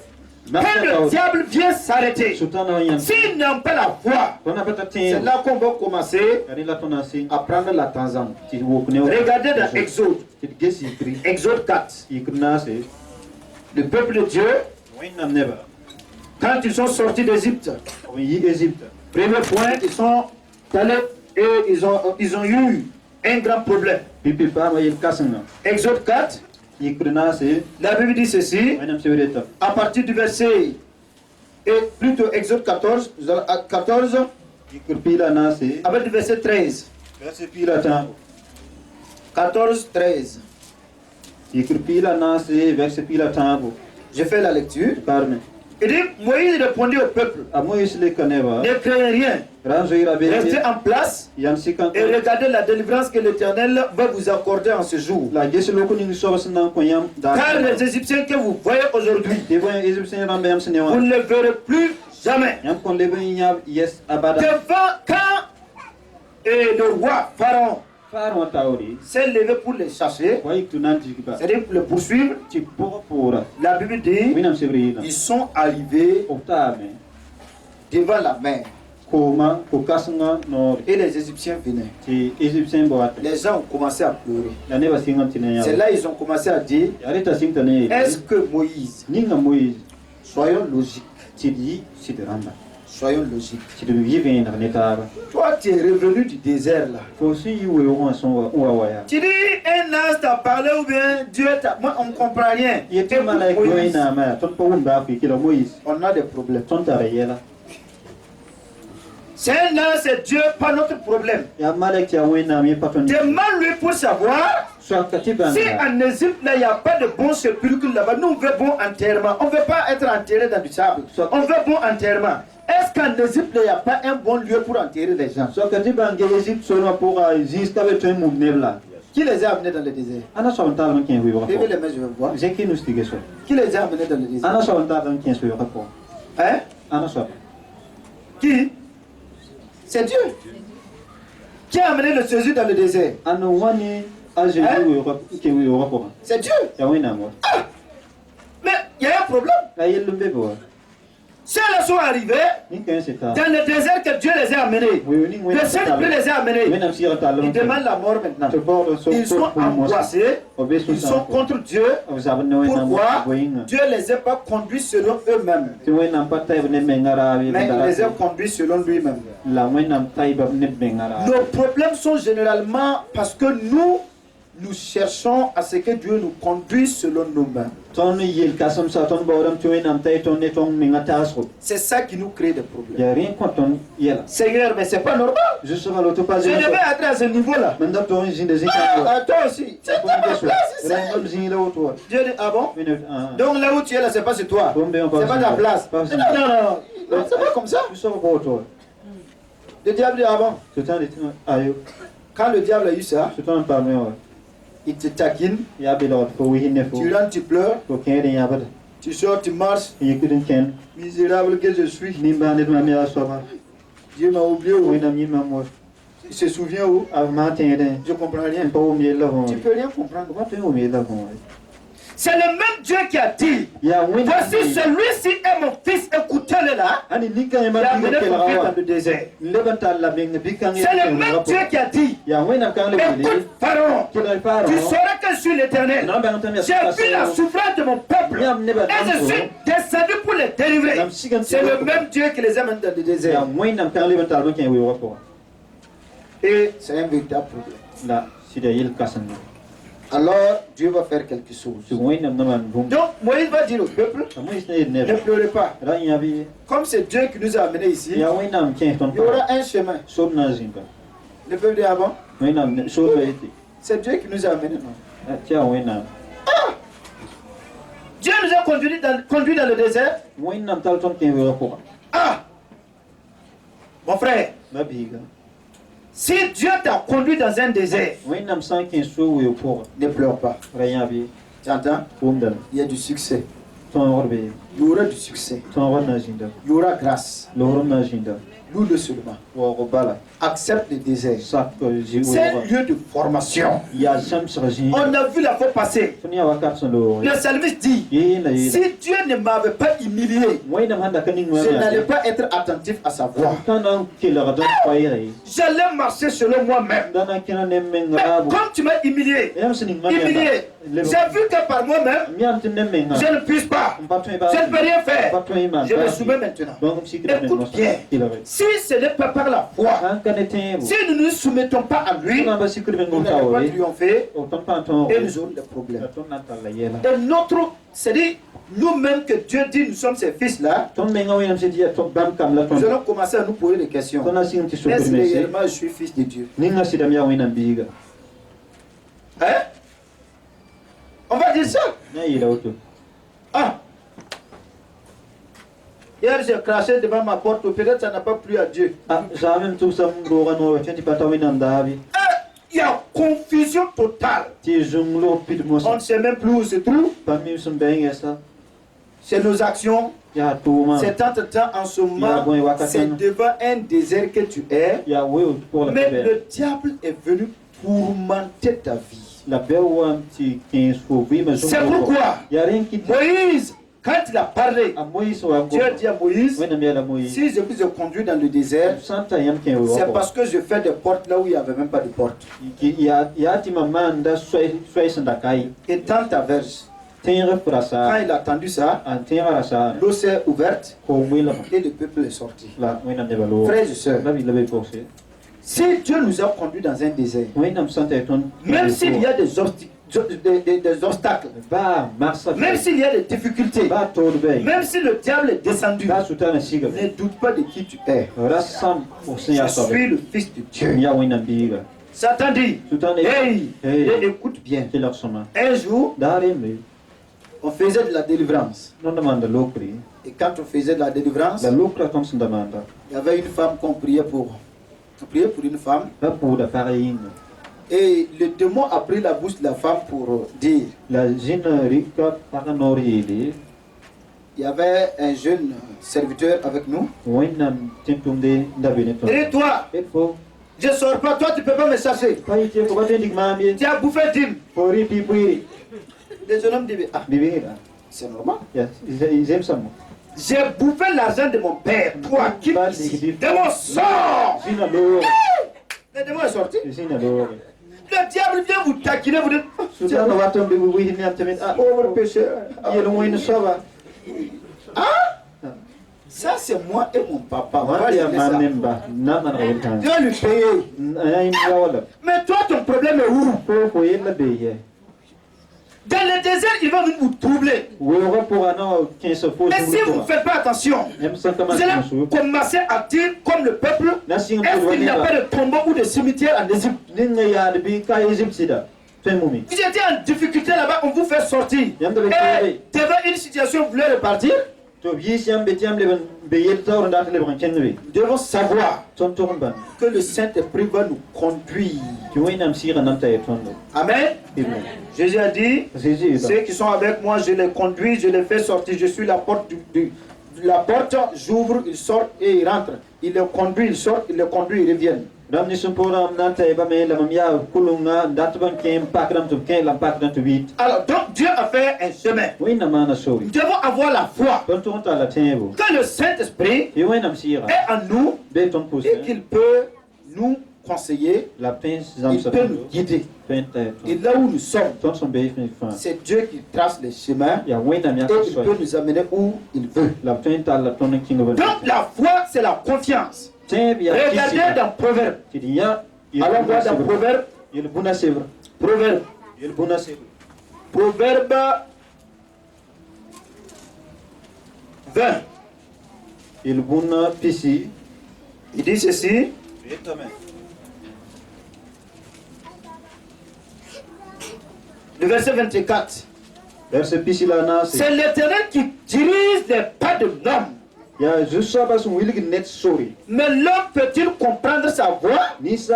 quand le diable vient s'arrêter, sultan na yan s'ils n'ont pas la foi, kona pata c'est tembo là qu'on va commencer ari la tona sing à prendre la tangente. ti wo kune Regardez dans Exode, ti gesi kri Exode 4. iknase Le peuple de Dieu, wena neba quand ils sont sortis d'Égypte, on yi Égypte premier point, ils sont allés et ils ont eu un grand problème. pipi pa ma yel kasna Exode 4, iknase la Bible dit ceci, wena msewreta à partir du verset, et plutôt Exode 14, 14 ikrpila nase avec le verset 13. verse pila tango 14, 13. ikrpila nase verse pila tango Je fais la lecture. karme Il dit, Moïse répondit au peuple, amoyis le kaneva ne craignez rien, ranzo ira be restez en place yan sikan et regardez la délivrance que l'Éternel va vous accorder en ce jour. la gesi loko ni so basna ko yam da Car les Égyptiens que vous voyez aujourd'hui, de voy égyptien rambe yam vous senewa ne les verrez plus jamais. yam kon le ben yab yes abada Devant quand le roi Pharaon faro tawri s'est levé pour les chasser, way tunanti ba c'est-à-dire pour les poursuivre, ti pora la Bible dit, winam sebrina ils sont arrivés oftame devant la mer koma ko kasnga no et les Égyptiens venaient. ti égyptien boate Les gens ont commencé à pleurer. la neba singantina ya C'est là ils ont commencé à dire, areta singtane est-ce que Moïse, ninga moïse soyons logiques, ti di si de ramba soyons logiques. ti de vivre na netaba Toi tu es revenu du désert là. fo si yiwe on son wa waya Tu dis un ange t'a parlé ou bien Dieu t'a... Moi on ne comprend rien. yete mala ko Moïse, ina ma ton po wumba fi kilo moïse on a des problèmes. ton tare yela C'est un ange, c'est Dieu, pas notre problème. ya malek ya wena mi paton Demande-lui pour savoir so katiba si en Égypte là il n'y a pas de bon sépulcre là-bas. Nous on veut bon enterrement. On ne veut pas être enterré dans du sable. On veut bon enterrement. Est-ce qu'en Égypte là il n'y a pas un bon lieu pour enterrer les gens? so katiba nge Égypte so no pour jusqu'à le temps mugnebla Qui les a amenés dans le désert? ana so onta non kien wi wa Levez les mains, je vais voir. je qui nous stige so Qui les a amenés dans le désert? ana so onta non kien so wa ko Hein? ana so Qui? C'est Dieu. Qui a amené le Jésus dans le désert? ana wani aje wi wa ke wi wa ko C'est Dieu. ya wena mo Mais il y a un problème. la yellu be bo Ceux-là sont arrivés ni kan se ta dans le désert que Dieu les a amenés. we ni Le Saint-Esprit les a amenés. we nam sira ta lo Ils demandent la mort maintenant. te bor so Ils sont angoissés. Ils sont contre Dieu. Pourquoi Dieu ne les a pas conduits selon eux-mêmes, ti we nam patai ne mengara bi mais il les a conduits selon lui-même. la we nam tai ba ne mengara Nos problèmes sont généralement parce que nous cherchons à ce que Dieu nous conduise selon nous-mêmes. ton yel kasam sa ton boram ti we nam tai ton ne ton mengata so C'est ça qui nous crée des problèmes. ya rien quand ton yela Seigneur, mais c'est pas normal. je serai l'auto pas Je devais être à ce niveau-là. manda ton jin de Ah, toi aussi. C'est pas ma place ici. Rengo jin le auto Dieu dit, ah bon? minute Donc là où tu es là, c'est pas sur toi. C'est pas ta place. Non, non, non. Non, c'est pas comme ça. tu sors pas auto Le diable dit, ah bon? tu t'en dit ayo Quand le diable a eu ça, tu t'en parles il te taquine, ya bi lot fo wi ne fo tu rentres, tu pleures, ko kende ya bada tu sors, tu marches. yekudin ken Misérable que je suis. ni ba ne ma mi asoba Dieu m'a oublié. we nam ni ma mo Il se souvient où? av ma tende Je comprends rien. ko mi la ho Tu peux rien comprendre. ko te o mi la ho C'est le même Dieu qui a dit, ya we voici celui-ci est mon fils, écoutez-le là. ani ni kan Il ma a bi mené ke son fils la dans le désert. lebanta la beng bi kan C'est le même Dieu qui a dit, ya we nam kan le écoute Pharaon, ki la faro tu sauras que je suis l'Éternel. na ba ntam ya J'ai vu la souffrance de mon peuple et je suis descendu pour les délivrer. C'est le même Dieu qui les a menés dans le ya désert. we nam kan lebanta lo ken we wa ko Et c'est un véritable problème. la sida yel kasan Alors Dieu va faire quelque chose. tu we nam naman bum Donc Moïse va dire au peuple, mo isne ne ne pleurez pas. ra ya bi Comme c'est Dieu qui nous a amenés ici, ya we nam ken ton il y aura un chemin. so na zinga Le peuple dit avant, we nam so ba iti c'est Dieu qui nous a amenés. Non? tia we nam Dieu nous a conduits dans le désert. we nam tal ton ken we wa ko Ah! Mon frère, ba biga si Dieu t'a conduit dans un désert, we nam san ken so we ko ne pleure pas. ra ya bi Tu entends? bum dal Il y a du succès. ton orbe Il y aura du succès. ton wa na zinda Il y aura grâce. lo ro na zinda Loue-le seulement. wa ko bala Accepte le désert. sa ko ji C'est un we lieu de formation. ya sam sa ji On a vu la fois passée. ton ya wa kat son lo Le psalmiste dit, ye na ye si Dieu ne m'avait pas humilié, we nam handa kaning wa je n'allais pas être attentif à sa voix. tan dan ke la don fayre J'allais marcher selon moi-même. dan kina ne Mais menga bu comme tu m'as humilié, yam sining ma humilié, j'ai vu que par moi-même, miam tin ne menga je ne puisse pas. Je ne peux rien faire. Je me soumets maintenant. Écoute bien. Si ce n'est pas par la foi, si nous ne nous soumettons pas à lui, nous n'allons pas triompher et nous aurons des problèmes. Et notre, c'est-à-dire nous-mêmes que Dieu dit nous sommes ses fils là, nous allons commencer à nous poser des questions. Est-ce que réellement je suis fils de Dieu? Hein? On va dire ça. Ah! Hier j'ai craché devant ma porte, peut-être ça n'a pas plu à Dieu. Il y a confusion totale. On ne sait même plus où se trouve. C'est nos actions. C'est tant de temps en ce moment. C'est devant un désert que tu es. Mais le diable est venu tourmenter ta vie. C'est pourquoi Moïse, quand il a parlé, Dieu a dit à Moïse, si je vous ai conduit dans le désert, c'est parce que je fais des portes là où il n'y avait même pas de porte. Et dans ta verge, quand il a entendu ça, l'eau s'est ouverte et le peuple est sorti. Frères et sœurs, si Dieu nous a conduits dans un désert, même s'il y a des obstacles, même s'il y a des difficultés, même si le diable est descendu, ne doute pas de qui tu es. Je suis le fils de Dieu. Satan dit, hey, écoute bien. Un jour, on faisait de la délivrance. Et quand on faisait de la délivrance, il y avait une femme qu'on priait pour. On priait pour une femme. Et le démon a pris la bouche de la femme pour dire. Il y avait un jeune serviteur avec nous. Et toi, je ne sors pas, toi tu ne peux pas me chasser. Tu as bouffé dîme. Les jeunes hommes disent, ah, c'est normal. J'ai bouffé l'argent de mon père. Toi, quitte ici. Démon, sort. Zina lo. Le démon est sorti. Zina lo. Le diable vient vous taquiner, vous dites, Sudah na watam be wi ni am tamen ah pauvre pécheur. yelo moy soba. Ah, ça c'est moi et mon papa. On va Wa ya régler ça. manemba na man rawta. Tu vas lui payer. Ay wala. Mais toi, ton problème est où? Ko yella be ye. Dans le désert, il va venir vous troubler. Wo ro pour ana 15 fois. Et si vous ne faites pas attention, vous allez commencer à dire comme le peuple, est-ce qu'il n'y a pas de tombeau ou de cimetière en Égypte? Vous étiez en difficulté là-bas, on vous fait sortir. Et devant une situation, vous voulez repartir? Nous devons savoir que le Saint-Esprit va nous conduire. Amen. Jésus a dit, ceux qui sont avec moi, je les conduis, je les fais sortir. Je suis la porte la porte, j'ouvre, ils sortent et ils rentrent. Il les conduit, ils sortent, il les conduit, ils reviennent. Alors donc Dieu a fait un chemin. Nous devons avoir la foi que le Saint-Esprit est en nous et qu'il peut nous conseiller, il peut nous guider. Et là où nous sommes, c'est Dieu qui trace les chemins et il peut nous amener où il veut. Donc la foi, c'est la confiance. Regardez dans Proverbe. Allons voir dans Proverbe. Proverbe 20. Il dit ceci. Le verset 24. C'est l'Éternel qui dirige les pas de l'homme. Mais l'homme peut-il comprendre sa voix? Est-ce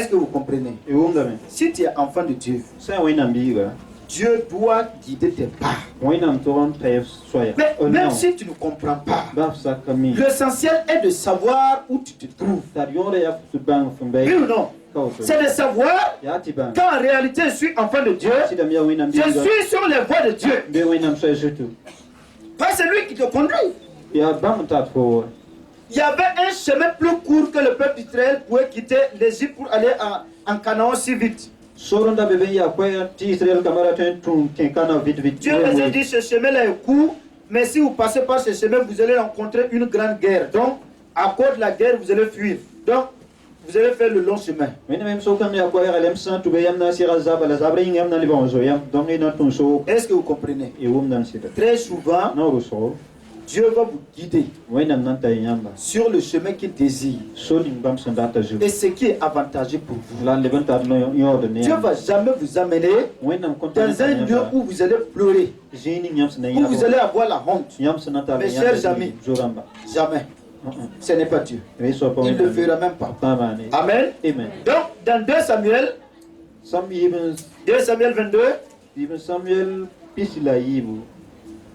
que vous comprenez? Si tu es enfant de Dieu, Dieu doit guider tes pas. Mais même si tu ne comprends pas, l'essentiel est de savoir où tu te trouves. Oui ou non? C'est de savoir qu'en réalité je suis enfant de Dieu, je suis sur les voies de Dieu. Pas celui qui te conduit. Il y avait un chemin plus court que le peuple d'Israël pouvait quitter l'Égypte pour aller en Canaan si vite. Dieu les a dit ce chemin-là est court, mais si vous passez par ce chemin, vous allez rencontrer une grande guerre. Donc, à cause de la guerre, vous allez fuir. Donc, vous allez faire le long chemin. Est-ce que vous comprenez? Très souvent, Dieu va vous guider sur le chemin qu'il désire et ce qui est avantageux pour vous. Dieu ne va jamais vous amener dans un lieu où vous allez pleurer, où vous allez avoir la honte. Mes chers amis, jamais. Ce n'est pas Dieu. Il ne le fera même pas. Amen. Donc, dans 2 Samuel 22,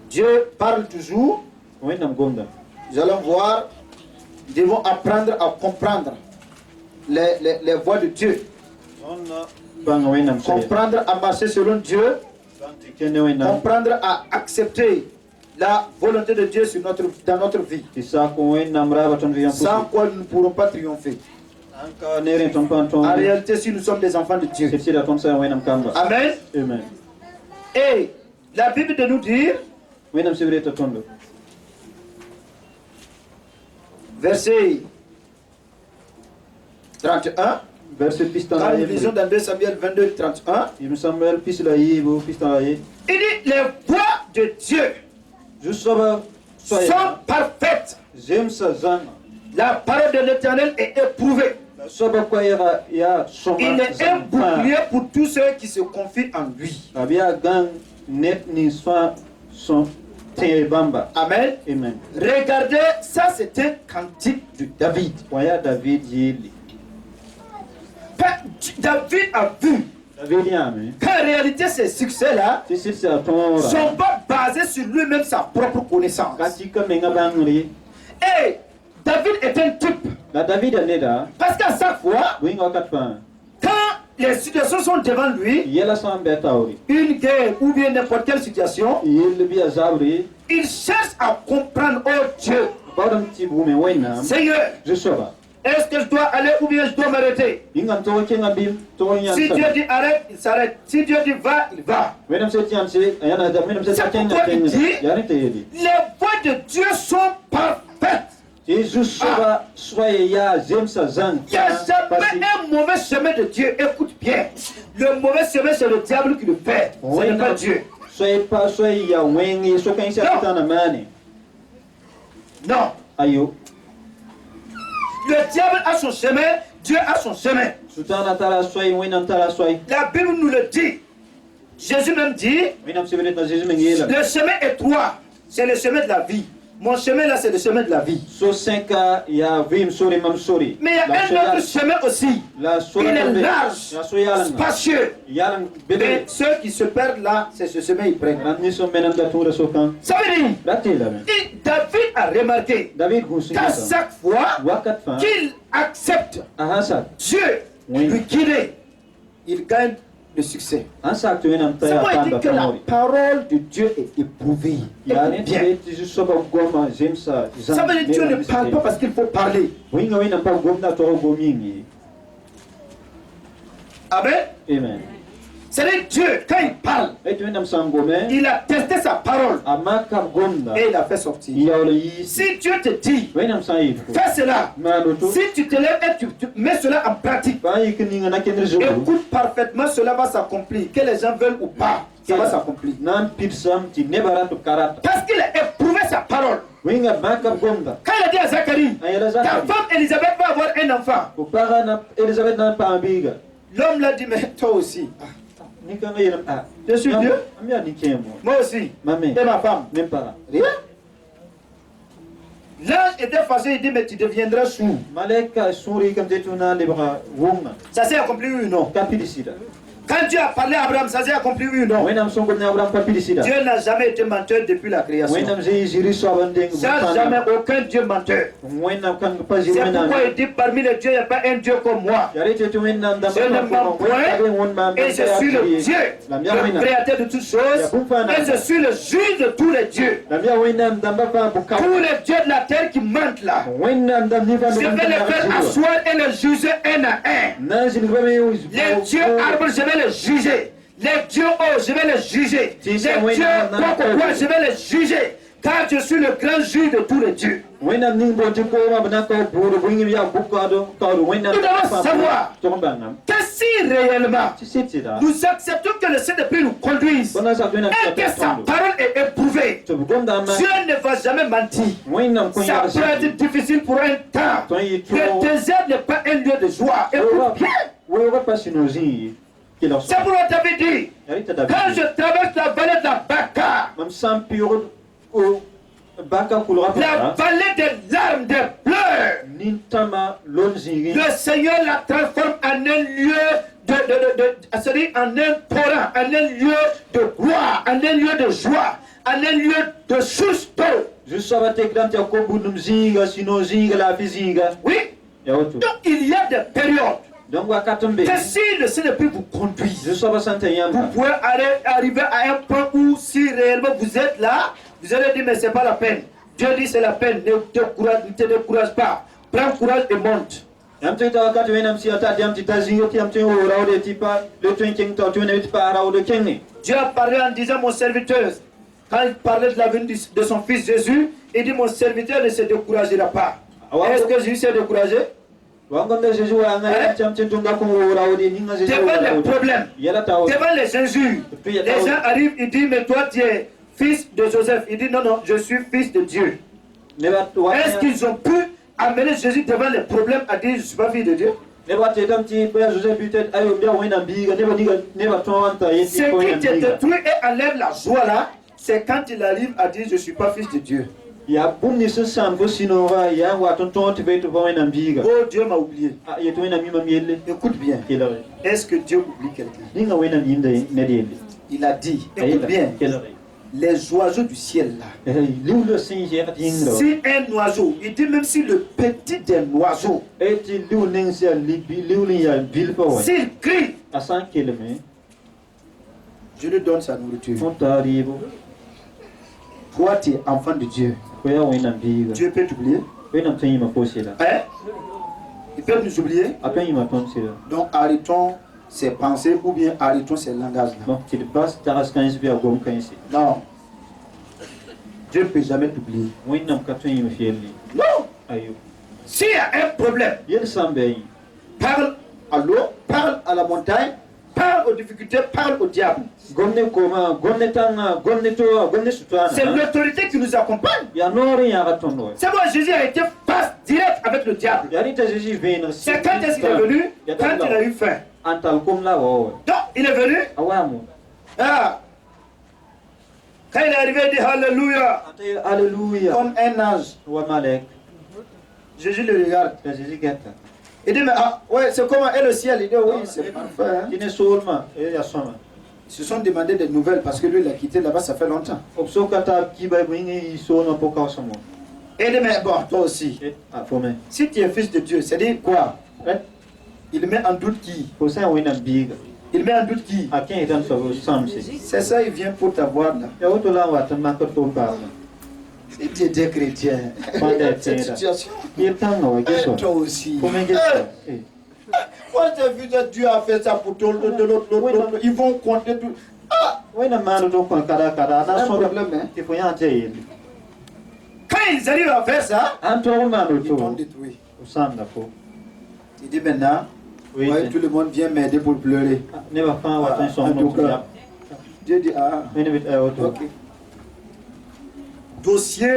Dieu parle toujours. Nous allons voir, nous devons apprendre à comprendre les voies de Dieu. Comprendre à marcher selon Dieu. Comprendre à accepter la volonté de Dieu dans notre vie. Sans quoi nous ne pourrons pas triompher. En réalité, si nous sommes des enfants de Dieu. Amen. Et la Bible de nous dire, verset 31, quand nous lisons dans 2 Samuel 22, 31, il dit les voies de Dieu sont parfaites. La parole de l'Éternel est éprouvée. Il est un bouclier pour tous ceux qui se confient en lui. Amen. Regardez, ça c'est un cantique de David. David a vu qu'en réalité ces succès-là ne sont pas basés sur lui-même sa propre connaissance. Et David est un type. Parce qu'à chaque fois, quand les situations sont devant lui, yela san beta ori une guerre ou bien n'importe quelle situation, yel bi azabri il cherche à comprendre, oh Dieu, badam ti bu me wayna Seigneur, je soba est-ce que je dois aller ou bien je dois m'arrêter? ingam to kenga bim to nyan Si Dieu dit arrête, il s'arrête. Si Dieu dit va, il va. wenam se tiam se yana da wenam se C'est kenga pourquoi il dit, yarite yedi les voies de Dieu sont parfaites. Jesus soba soye ya zemsa zan Il n'y a jamais un mauvais chemin de Dieu. Écoute bien. Le mauvais chemin, c'est le diable qui le fait. Ce n'est pas Dieu. soye pa soye ya wengi so kan sa tana mane Non. ayo Le diable a son chemin, Dieu a son chemin. sutana tara soye wenam tara soye La Bible nous le dit. Jésus même dit, wenam se venet na Jesus mengela le chemin étroit, c'est le chemin de la vie. Mon chemin là, c'est le chemin de la vie. so 5 ya vim sori mam sori Mais il y a un autre chemin aussi. la Il est large, ya so yalan spacieux. yalan Et bebe ceux qui se perdent là, c'est ce chemin qu'ils prennent. ran ni so menam da tura so kan Ça veut dire, ratela men David a remarqué David gusu qu'à chaque fois wakat fa qu'il accepte ahasa Dieu Oui. lui guider, il gagne le succès. ansa to wenam ta C'est ya moi qui pamba dis que la famori parole de Dieu est éprouvée. ya ne Écoute bien. te Jesus so ba goma zemsa zan Ça veut dire que Dieu ne parle pas parce qu'il faut parler. winga wenam pa gomna to gomingi Amen. amen C'est Dieu, quand il parle, et wenam sangome il a testé sa parole amaka gomna et il a fait sortir. ya ole yi Si Dieu te dit, wenam sai fais cela, mano to si tu te lèves et tu mets cela en pratique, ba yikini ngana kenre jogo écoute parfaitement, cela va s'accomplir. Que les gens veulent ou pas, ça va s'accomplir. nan pitsam ti nebara to karata Parce qu'il a éprouvé sa parole. winga maka gomna Quand il a dit à Zacharie, ayela ta zakari femme Elisabeth va avoir un enfant, ko para na Elizabeth na pa ambiga l'homme l'a dit, mais toi aussi. ni kanga yela ah Je suis Dieu, amia ni kemo moi aussi, mame et ma femme. même para Rien. L'ange était fâché, il dit, mais tu deviendras sourd. malaika suri kam tetuna lebra wonga Ça s'est accompli oui ou non? kapilisida Quand Dieu a parlé à Abraham, ça s'est accompli oui ou non? wenam songo na abram kapilisida Dieu n'a jamais été menteur depuis la création. wenam je jiri so abandeng Ça, jamais aucun Dieu menteur. wenam kan pa jiri C'est wenam pourquoi il dit parmi les dieux, il n'y a pas un Dieu comme moi. yare tetu wenam da Je ne mens point et je suis le Dieu, le créateur de toutes choses, et je suis le juge de tous les dieux. la mia wenam da ba bu ka Tous les dieux de la terre qui mentent là, wenam da ni va je vais les faire asseoir et les juger un à un. na jini ba me Les dieux arbres, je vais les juger. Les dieux eaux, je vais les juger. Les dieux quoi, je vais les juger. Car je suis le grand juge de tous les dieux. wenam ning bo ti ko ma bana ko buru bungi ya bukado ka wenam Nous devons savoir to bangam que si réellement ti sitira nous acceptons que le Saint-Esprit nous conduise bona sa wenam et que sa parole est éprouvée, to gonda ma Dieu ne va jamais mentir. wenam ko Ça ya peut être difficile pour un temps. to yi to Le désert n'est pas un lieu de joie. Écoute bien. we va pasinozi ki leur C'est pour David dit, yarita quand je David traverse la vallée de la Baka, mam sam pure o baka kulra la vallée des larmes, des pleurs, nintama lonziri le Seigneur la transforme en un lieu c'est-à-dire en un torrent, en un lieu de gloire, en un lieu de joie, en un lieu de source d'eau. je saba te grante ko bunum zinga sino zinga la fizinga Oui. ya oto Donc il y a des périodes donc wa katombe que si le Saint-Esprit vous conduise, je saba sante vous yamba pouvez arriver à un point où si réellement vous êtes là, vous allez dire mais c'est pas la peine. Dieu dit c'est la peine, ne te décourage pas. Prends courage et monte. yam te ta wakati wenam si ata yam ti tazinga ti yam te o rawde ti pa le twen king to tu ne ti pa rawde kenni Dieu a parlé en disant mon serviteur, quand il parlait de la venue de son fils Jésus, il dit mon serviteur ne se découragera pas. Est-ce que Jésus s'est découragé? wangonda Jésus wa nga yam te tunga ko rawde ni nga Jésus Devant les problèmes, yala ta devant les injures, les gens arrivent, ils disent mais toi tu es fils de Joseph. Il dit non, non, je suis fils de Dieu. ne ba to Est-ce qu'ils ont pu amener Jésus devant les problèmes à dire je ne suis pas fils de Dieu? ne ba te tam ti pa Joseph peut-être ayo bia wenam biga ne ba to wanta yeti Ce ko qui wenam te biga détruit et enlève la joie là, c'est quand il arrive à dire je ne suis pas fils de Dieu. ya bumni sun sambo sinova ya waton ton ti vetu ba wenam biga Oh Dieu m'a oublié. a yeto wenam mi mam yelle Écoute bien. kelare Est-ce que Dieu oublie quelqu'un? ninga wenam yinde ne yelle Il a dit, écoute bien, les oiseaux du ciel là. Liu le sin je kat ying ro. Si un oiseau, il dit même si le petit d'un oiseau, Et ti liu ning sia liu li ya bil pa wa. s'il crie, Asan kelme. je lui donne sa nourriture. On taribo. Toi, tu es enfant de Dieu. Ko ya wina biga. Dieu peut t'oublier. Wina tani ma posila. Hein? Il peut nous oublier. Apen yima ton sila. Donc arrêtons ses pensées ou bien arrêtons ses langages là. Donc ti bas taras kan bi agom kan si. Non. Dieu ne peut jamais t'oublier. Wina ka ton yima fieli. Non. Ayo. S'il y a un problème, Yel sambe. parle à l'eau, parle à la montagne, parle aux difficultés, parle au diable. Gomne koma, gomne tanga, gomne to, gomne sutana. C'est l'autorité qui nous accompagne. Ya nori ya gatondo. C'est moi, Jésus a été face directe avec le diable. Ya rita Jésus venir. C'est quand est-ce qu'il est venu? Quand il a eu faim. Antal kom la wo. Donc, il est venu. Awamu. Ah. Quand il est arrivé, il dit Alléluia. Alléluia. Comme un ange. Wa malek. Jésus le regarde. Jésus getta. Il dit, mais ah, ouais, c'est comment? Et le ciel? Il dit, oui, c'est parfait. Hein? Dine solma e ya soma. Ils se sont demandé des nouvelles parce que lui, il a quitté là-bas, ça fait longtemps. Opso kata kiba bingi solma poka somo. Et il dit, mais bon, toi aussi. Ah fome. Si tu es fils de Dieu, c'est-à-dire quoi? Eh, Il met en doute qui? ko sa wina biga. Il met en doute qui? Akin etan so samse. C'est ça, il vient pour t'avoir là. Ya oto la wa tan makot ko ba. Si tu étais chrétien, Pendant cette cette situation, Il tanga wa geso. toi aussi. Fome geso. Moi, j'ai vu que Dieu a fait ça pour tout de l'autre. Ils vont compter tout. Ah! Wina manu to kon kada kada na Un so problème, hein? ti fo ya je. Quand ils arrivent à faire ça, Anto manu ils t'ont to. détruit. Usanda fo. Il dit maintenant, Oui. ouais, tout le monde vient m'aider pour pleurer. Ne va fa wa tan so En no tout to cas. ya. Dieu dit, ah, Wina bit auto. ok. Dossier,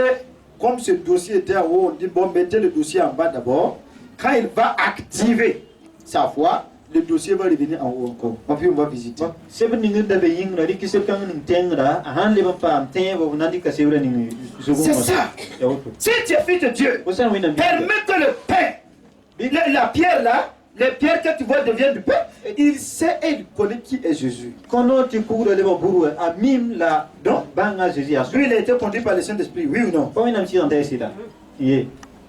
comme ce dossier était en haut, on dit, bon, mettez le dossier en bas d'abord. Quand il va activer sa foi, le dossier va revenir en haut encore. Et puis on va visiter. Sebe ningi da be ying na diki sebe kang ning tengra ahan le pam ten bo na dika sebe ning zugu. C'est ça. Ya auto. Si tu es fils de Dieu, Ko sa wina bi. permets que le pain, la pierre là, les pierres que tu vois deviennent du pain. Il sait et il connaît qui est Jésus. Kono ti kugura le buru a mim la Donc, banga Jésus aso. lui, il a été conduit par le Saint-Esprit, oui ou non? Ko wina msi ante sida. Ye.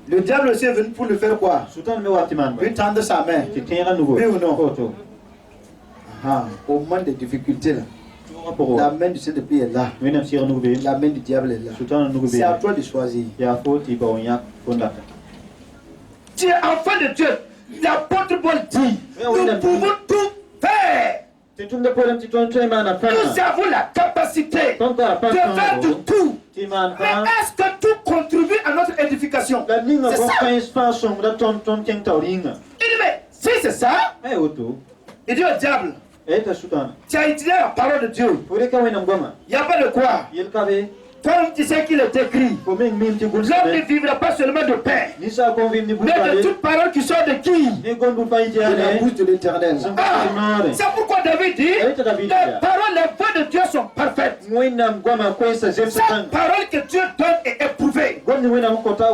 Le diable aussi est venu pour le faire quoi? Sultan me wati man. Lui tendre sa main. Ti tenga nugo. Oui ou non? Auto. Ah, au moment des difficultés là, Tuwa poro. la main du Saint-Esprit est là. Wina msi nugo be. La main du diable est là. Sultan nugo be. C'est à toi de choisir. Ya fo ti ba onya konda. Tu es enfant de Dieu. L'apôtre Paul dit, nous pouvons tout faire. Ti tumde polem ti ton tre mana fa. Nous avons la capacité Tonka de faire pa. de tout. Ti man Mais fa. est-ce que tout contribue à notre édification? La ninga C'est ko ça. pa expansion da ton keng tauringa. Il dit, mais si c'est ça, Eh auto. il dit au diable, Eta Sultan. tu as utilisé la parole de Dieu. Fure ka wina ngoma. Il n'y a pas de quoi. Yel kabe. Comme tu sais qu'il est écrit, Ko men mim ti gul l'homme ne sabe. vivra pas seulement de pain, Ni sa ko vim ni bul mais de pale. toute parole qui sort de qui? Ni gon bul pa De la itiane. bouche de l'éternel. Ah. C'est pourquoi David dit, les paroles, les voix de Dieu sont parfaites. Wina ngoma ko sa jem Chaque satan. parole que Dieu donne est éprouvée. Gon ni wina ko ta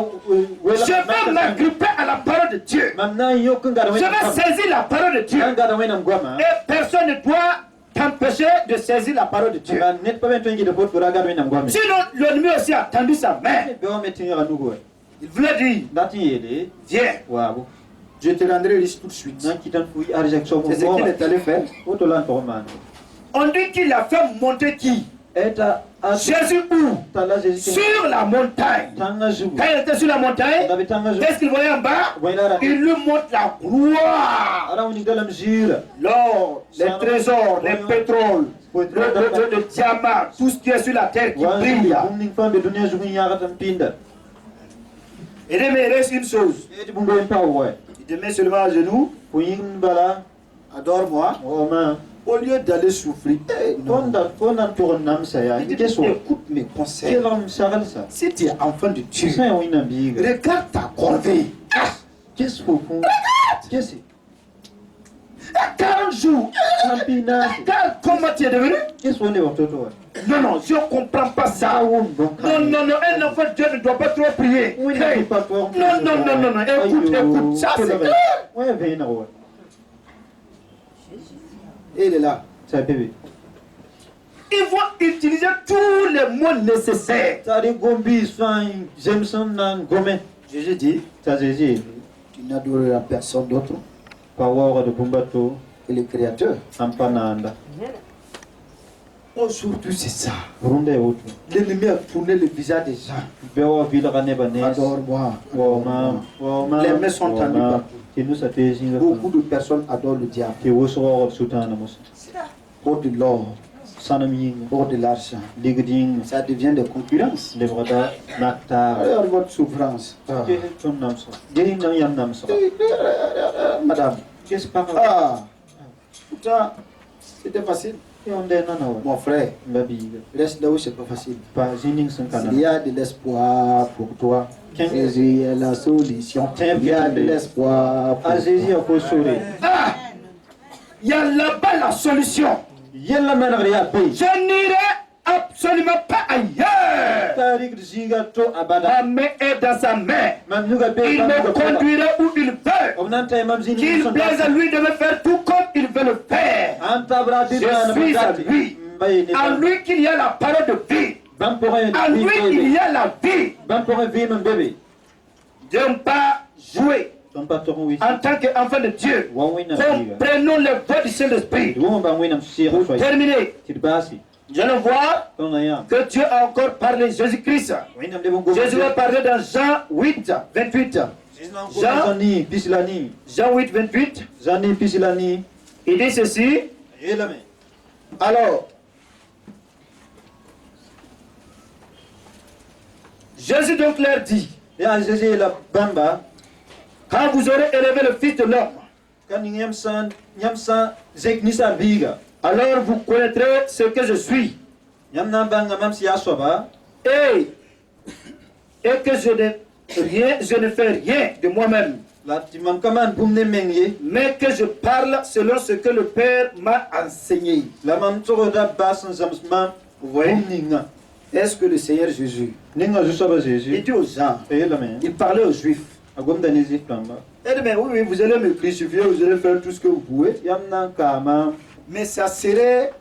wela. Je vais m'agripper à la parole de Dieu. Mamna yo kunga da Je wina. vais saisir la parole de Dieu. Anga da wina ngoma. Et personne ne doit t'empêcher de saisir la parole de Dieu. Ba net pa ben tongi de pot fura ga wina ngoma. Sinon, l'ennemi aussi a tendu sa main. Be o metin ya nugo. Il voulait dire, Dati yele. viens, Wa bo. je te rendrai riche tout de suite. Nan kitan fui arjak so mo. C'est ce qu'il est allé faire. Auto lan to man. On dit qu'il a fait monter qui? Eta Jésus où? tala Jésus. Sur la montagne. Tanga zugu. Quand il était sur la montagne, Dabe tanga zugu. qu'est-ce qu'il voyait en bas? Wela Il lui montre la gloire. Ara woni galam zira. L'or, les trésors, les pétroles, le diamant, tout ce qui est sur la terre qui brille. Ning fambe dunia zugu yaga tam pinda. Il dit, mais il reste une chose. Eti bundo en pa wo. Il te met seulement à genoux, Ko yin bala adore-moi, o ma. au lieu d'aller souffrir. Non. Tonda konan to nam sa ya. Il dit, Keso. écoute mes conseils. Kelam sagal sa. Si tu es enfant de Dieu, Sa wina biga. regarde ta corvée. Keso ko. Kesi. 40 jours. Campina. Regarde comment tu es devenu. Keso ne watoto. Non, non, je ne comprends pas ça. Non, non, non, un enfant de Dieu ne doit pas trop prier. Hey. Non, non, non, non, non, écoute, écoute, ça c'est clair. Ouais, viens là. Et il est là. Ça bébé. Ils vont utiliser tous les mots nécessaires. Tari gombi soin Jameson nan gomen. Jésus dit, Ta Jésus. tu n'adoreras personne d'autre Power de Bumbato. que le Créateur. Ampananda. Aujourd'hui, c'est ça. Burunde utu. L'ennemi a tourné le visage des gens. Bewa vila kanebanes. Adore-moi. Wama. Les mains sont tendues partout. Kinu sa tezinga. Beaucoup de personnes adorent le diable Ki wosoro sutana mos. pour de l'or, Sanaming. pour de l'argent. Ligding. Ça devient des concurrences. Lebrada. Nakta. Alors, votre souffrance. Ke chon namso. Dehin nang yam namso. Madame. Qu'est-ce que par Ah, pourtant, c'était facile. Yonde nanawa. Mon frère, Babiga. reste là où c'est pas facile. Pa zining sankana. Il y a de l'espoir pour toi. Quel- Jésus est la solution. Il y a de l'espoir pour A toi. Jésus a ko sori. Ah, il y a là-bas la solution. Yella managri ya bay. Je n'irai absolument pas ailleurs. Tarik zinga to abada. Ma main est dans sa main. Mam nuga be Il mam me nuga kola. conduira où il veut. Omnanta mam zini Qu'il son plaise à lui de me faire tout comme il veut le faire. Anta bradi Je suis à lui. Mbaye En ne. lui qu'il y a la parole de vie. Bam pour un En lui il y a la vie. Bam pour un vie mon bébé. Je n'aime pas jouer Ton patron oui. en tant qu'enfant de Dieu. Wa wina biga. Comprenons les voix du Saint-Esprit. Wo ba wina msira Pour fay. terminer, Tirbasi. nous allons voir Ton ya. que Dieu a encore parlé Jésus-Christ. Wina mde bongo. Jésus a parlé dans Jean 8, 28. Jean, Zani pisilani. Jean 8, 28. Zani pisilani. Il dit ceci. Elame. Alors, Jésus donc leur dit, Ya Jésus la bamba. quand vous aurez élevé le Fils de l'homme, Kan nyamsan zeknisa biga. alors vous connaîtrez ce que je suis. Yamna banga mam si asoba. Et que je ne fais rien de moi-même, La timam kaman bumne menye. mais que je parle selon ce que le Père m'a enseigné. La mam toro da basan zamsman. Vous voyez? Ninga. Est-ce que le Seigneur Jésus, Ninga jusoba il Jésus. dit aux gens, Elame. il parlait aux Juifs, Agom danezi plamba. il dit, mais oui, vous allez me crucifier, vous allez faire tout ce que vous pouvez, Yamna kama. mais ça serait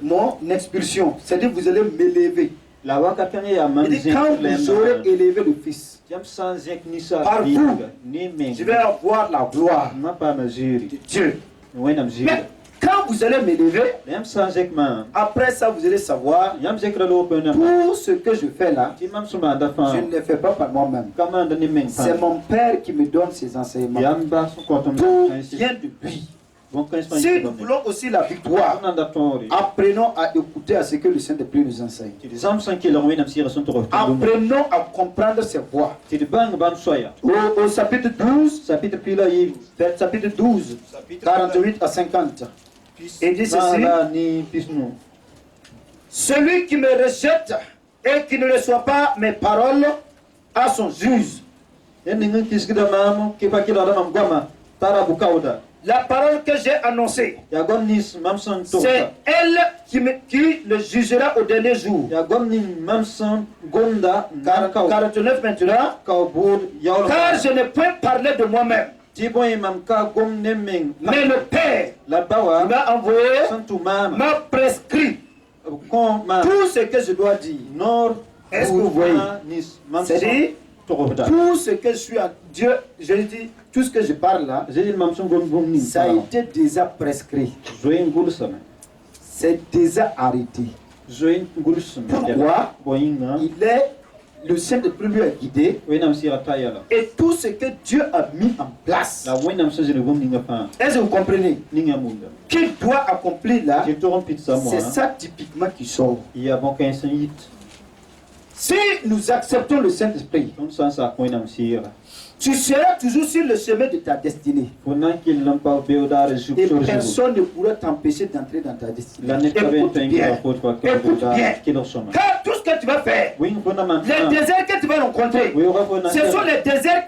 mon expulsion, c'est-à-dire vous allez m'élever. La waka kanye ya mam Il dit, quand vous aurez élevé le Fils, Yamsan zeknisa Par vous, biga. Ni men. je vais avoir la gloire Na pa na de jiri. Dieu. Wenam jiri. Mais quand vous allez m'élever, Yamsan zekman. après ça, vous allez savoir, Yam zekra lo penam. tout ce que je fais là, Timam suma da je fa. ne le fais pas par moi-même. Kamanda ni men. C'est mon Père qui me donne ses enseignements. Yam ba su kotom. Tout vient de lui. Bon kan Si nous voulons aussi la victoire, Nanda tori. apprenons à écouter à ce que le Saint-Esprit nous enseigne. Ti zamsan ki lo wenam sira son toro. Apprenons à comprendre ses voix. Ti bang ban soya. Au chapitre 12, Chapitre pila yi. chapitre 12, 48 à 50. Il dit ceci, Nala ni pisnu. celui qui me rejette et qui ne reçoit pas mes paroles à son juge. Yan ningan kiskida mamu kipa kila da mam goma. Tara bukauda. La parole que j'ai annoncée, Ya gom nis mamsan to. c'est elle qui le jugera au dernier jour. Ya gom ni mamsan gonda Car- kau 49 maintenant. kau bur yaul. Car je n'ai point parlé de moi-même, Ti boy mam ka gom ne meng. mais le Père La qui bawa m'a envoyé santu mama. m'a prescrit Kon ma tout ce que je dois dire. nor. Est-ce que vous voyez? Nis mamsan. C'est-à-dire, Toroda. tout ce que je suis à Dieu, je dis, tout ce que je parle là, Zedil mamsan gom gom ni. ça a été déjà prescrit. Zoin gulsame. C'est déjà arrêté. Zoin gulsame. Pourquoi? Boinga. Il est, le Saint-Esprit lui a guidé, Wenam sira tayala. et tout ce que Dieu a mis en place. La wenam sa zele gom ninga pa. Est-ce que vous comprenez? Ninga munda. Qu'il doit accomplir là, Ti toron pizza moi. c'est ça typiquement qui sort. Il y a bon 15 yit. Si nous acceptons le Saint-Esprit, Ton sans sa wenam sira. tu seras toujours sur le chemin de ta destinée. Fonan qu'il n'en pas beodar Et sur personne ne pourra t'empêcher d'entrer dans ta destinée. La net pas ben Écoute bien. Écoute bien. qu'il en somme. Car tout ce que tu vas faire, Oui, fondament. les déserts que tu vas rencontrer, Oui, on va voir. ce sont les déserts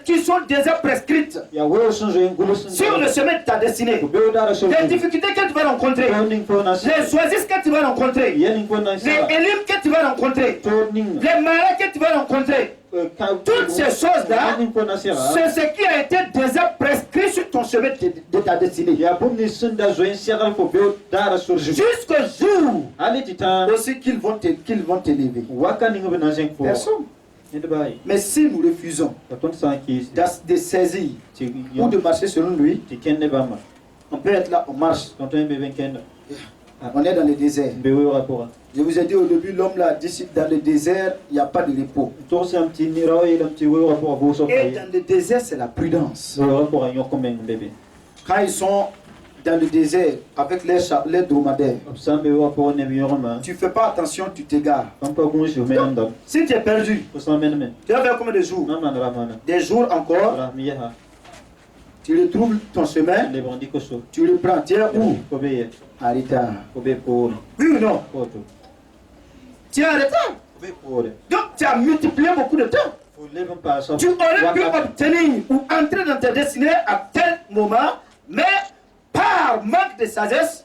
qui sont déjà prescrites Il y a ouais changer un goulot sur le chemin de ta destinée. beodar sur Les difficultés que tu vas rencontrer, Toning fona. les choisis que tu vas rencontrer, Yening fona. les élimes que tu vas rencontrer, Toning. les malades que tu vas rencontrer, Toutes ces choses-là, c'est ce qui a été déjà prescrit sur ton chemin de ta destinée. Jusqu'au jour aussi qu'ils vont t'élever. Personne. Mais si nous refusons de saisir ou de marcher selon lui, on peut être là, on marche. On est dans le désert. Je vous ai dit au début, l'homme là, dit dans le désert, il n'y a pas de repos. Et dans le désert, c'est la prudence. Quand ils sont dans le désert avec les dromadaires, tu ne fais pas attention, tu t'égares. Si tu es perdu, tu vas faire combien de jours? Des jours encore. Tu retrouves ton chemin, tu le prends, tu es où? En retard. Oui ou non? Tu es en retard. Donc tu as multiplié beaucoup de temps. Tu aurais pu obtenir ou entrer dans ta destinée à tel moment, mais par manque de sagesse,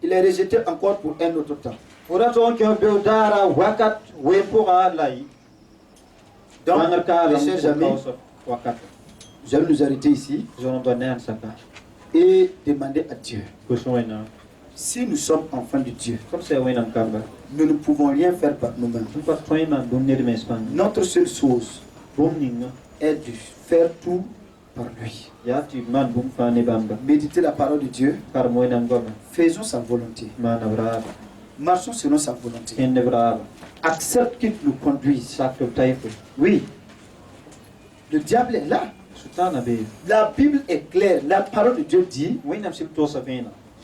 il est rejeté encore pour un autre temps. Donc, mes chers amis, je vais nous arrêter ici et demander à Dieu. Si nous sommes enfants de Dieu, nous ne pouvons rien faire par nous-mêmes. Notre seule chose est de faire tout par lui. Méditer la parole de Dieu. Faisons sa volonté. Marchons selon sa volonté. Accepte qu'il nous conduise. Oui. Le diable est là. La Bible est claire. La parole de Dieu dit: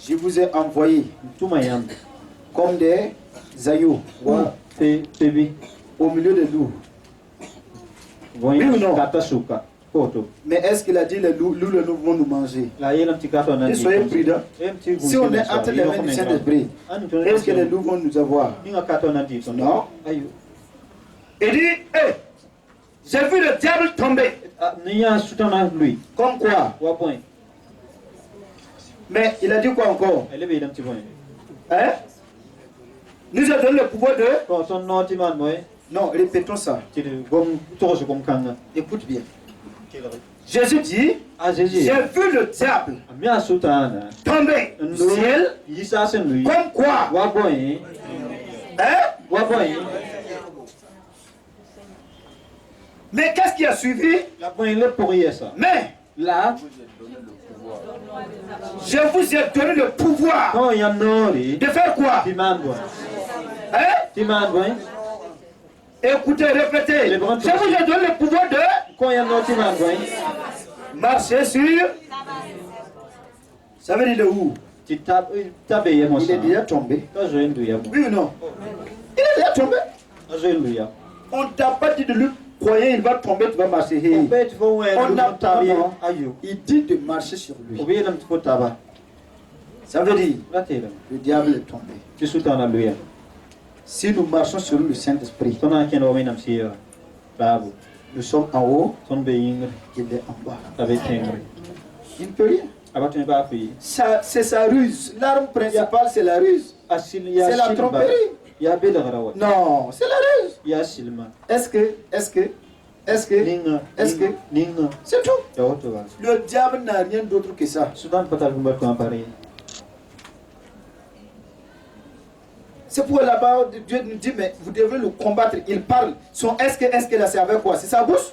je vous ai envoyé comme des agneaux au milieu des loups. Oui ou non? Mais est-ce qu'il a dit les loups vont nous manger? Et soyez prudents. Si on est entre les mains du Saint-Esprit, est-ce que les loups vont nous avoir? Non. Il dit: hey, j'ai vu le diable tomber. Comme quoi? Mais il a dit quoi encore? Hein? Nous avons donné le pouvoir de... Non, répétons ça. Écoute bien. Jésus dit: j'ai vu le diable tomber du ciel. Comme quoi? Hein? Mais qu'est-ce qui a suivi? Mais là, je vous ai donné le pouvoir de faire quoi? Hein? Écoutez, répétez. Je vous ai donné le pouvoir de marcher sur. Ça veut dire de où? Il est déjà tombé. Oui ou non? Il est déjà tombé. On ne t'a pas dit de lui. Croyez, il va tomber, tu vas marcher. On n'a pas. Il dit de marcher sur lui. Ça veut dire le diable est tombé. Si nous marchons sur le Saint-Esprit, nous sommes en haut, il est en bas. Il ne peut rien. C'est sa ruse. L'arme principale, c'est la ruse. C'est la tromperie. Non, c'est la ruse. Est-ce que c'est tout. Le diable n'a rien d'autre que ça. C'est pour là-bas, Dieu nous dit: mais vous devez le combattre. Il parle. Son est-ce que là, c'est avec quoi? C'est sa bouche.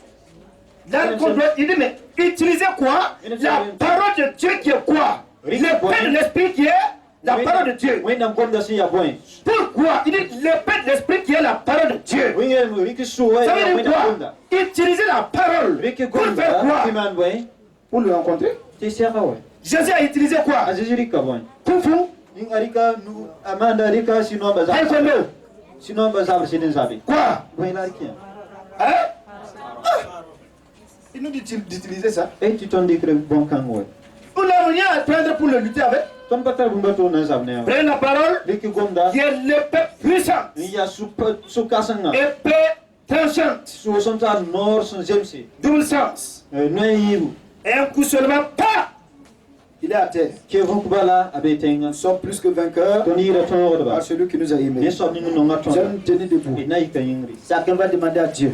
Là, il dit: mais utilisez quoi? La parole de Dieu qui est quoi? L'épée de l'esprit qui est la parole de Dieu. Pourquoi? Il dit l'épée de l'esprit qui est la parole de Dieu. Ça veut dire quoi? Utiliser la parole. Pour faire quoi? Pour le rencontrer. Jésus a utilisé quoi? Pour vous. Quoi? Hein? Il nous dit d'utiliser ça. On n'a rien à prendre pour le lutter avec. Prenez la parole qui est l'épée puissante. Épée tranchante. Double sens. Et un coup seulement, pas. Il est à terre. Nous sommes plus que vainqueurs par celui qui nous a aimés. J'aime tenir debout. Chacun va demander à Dieu.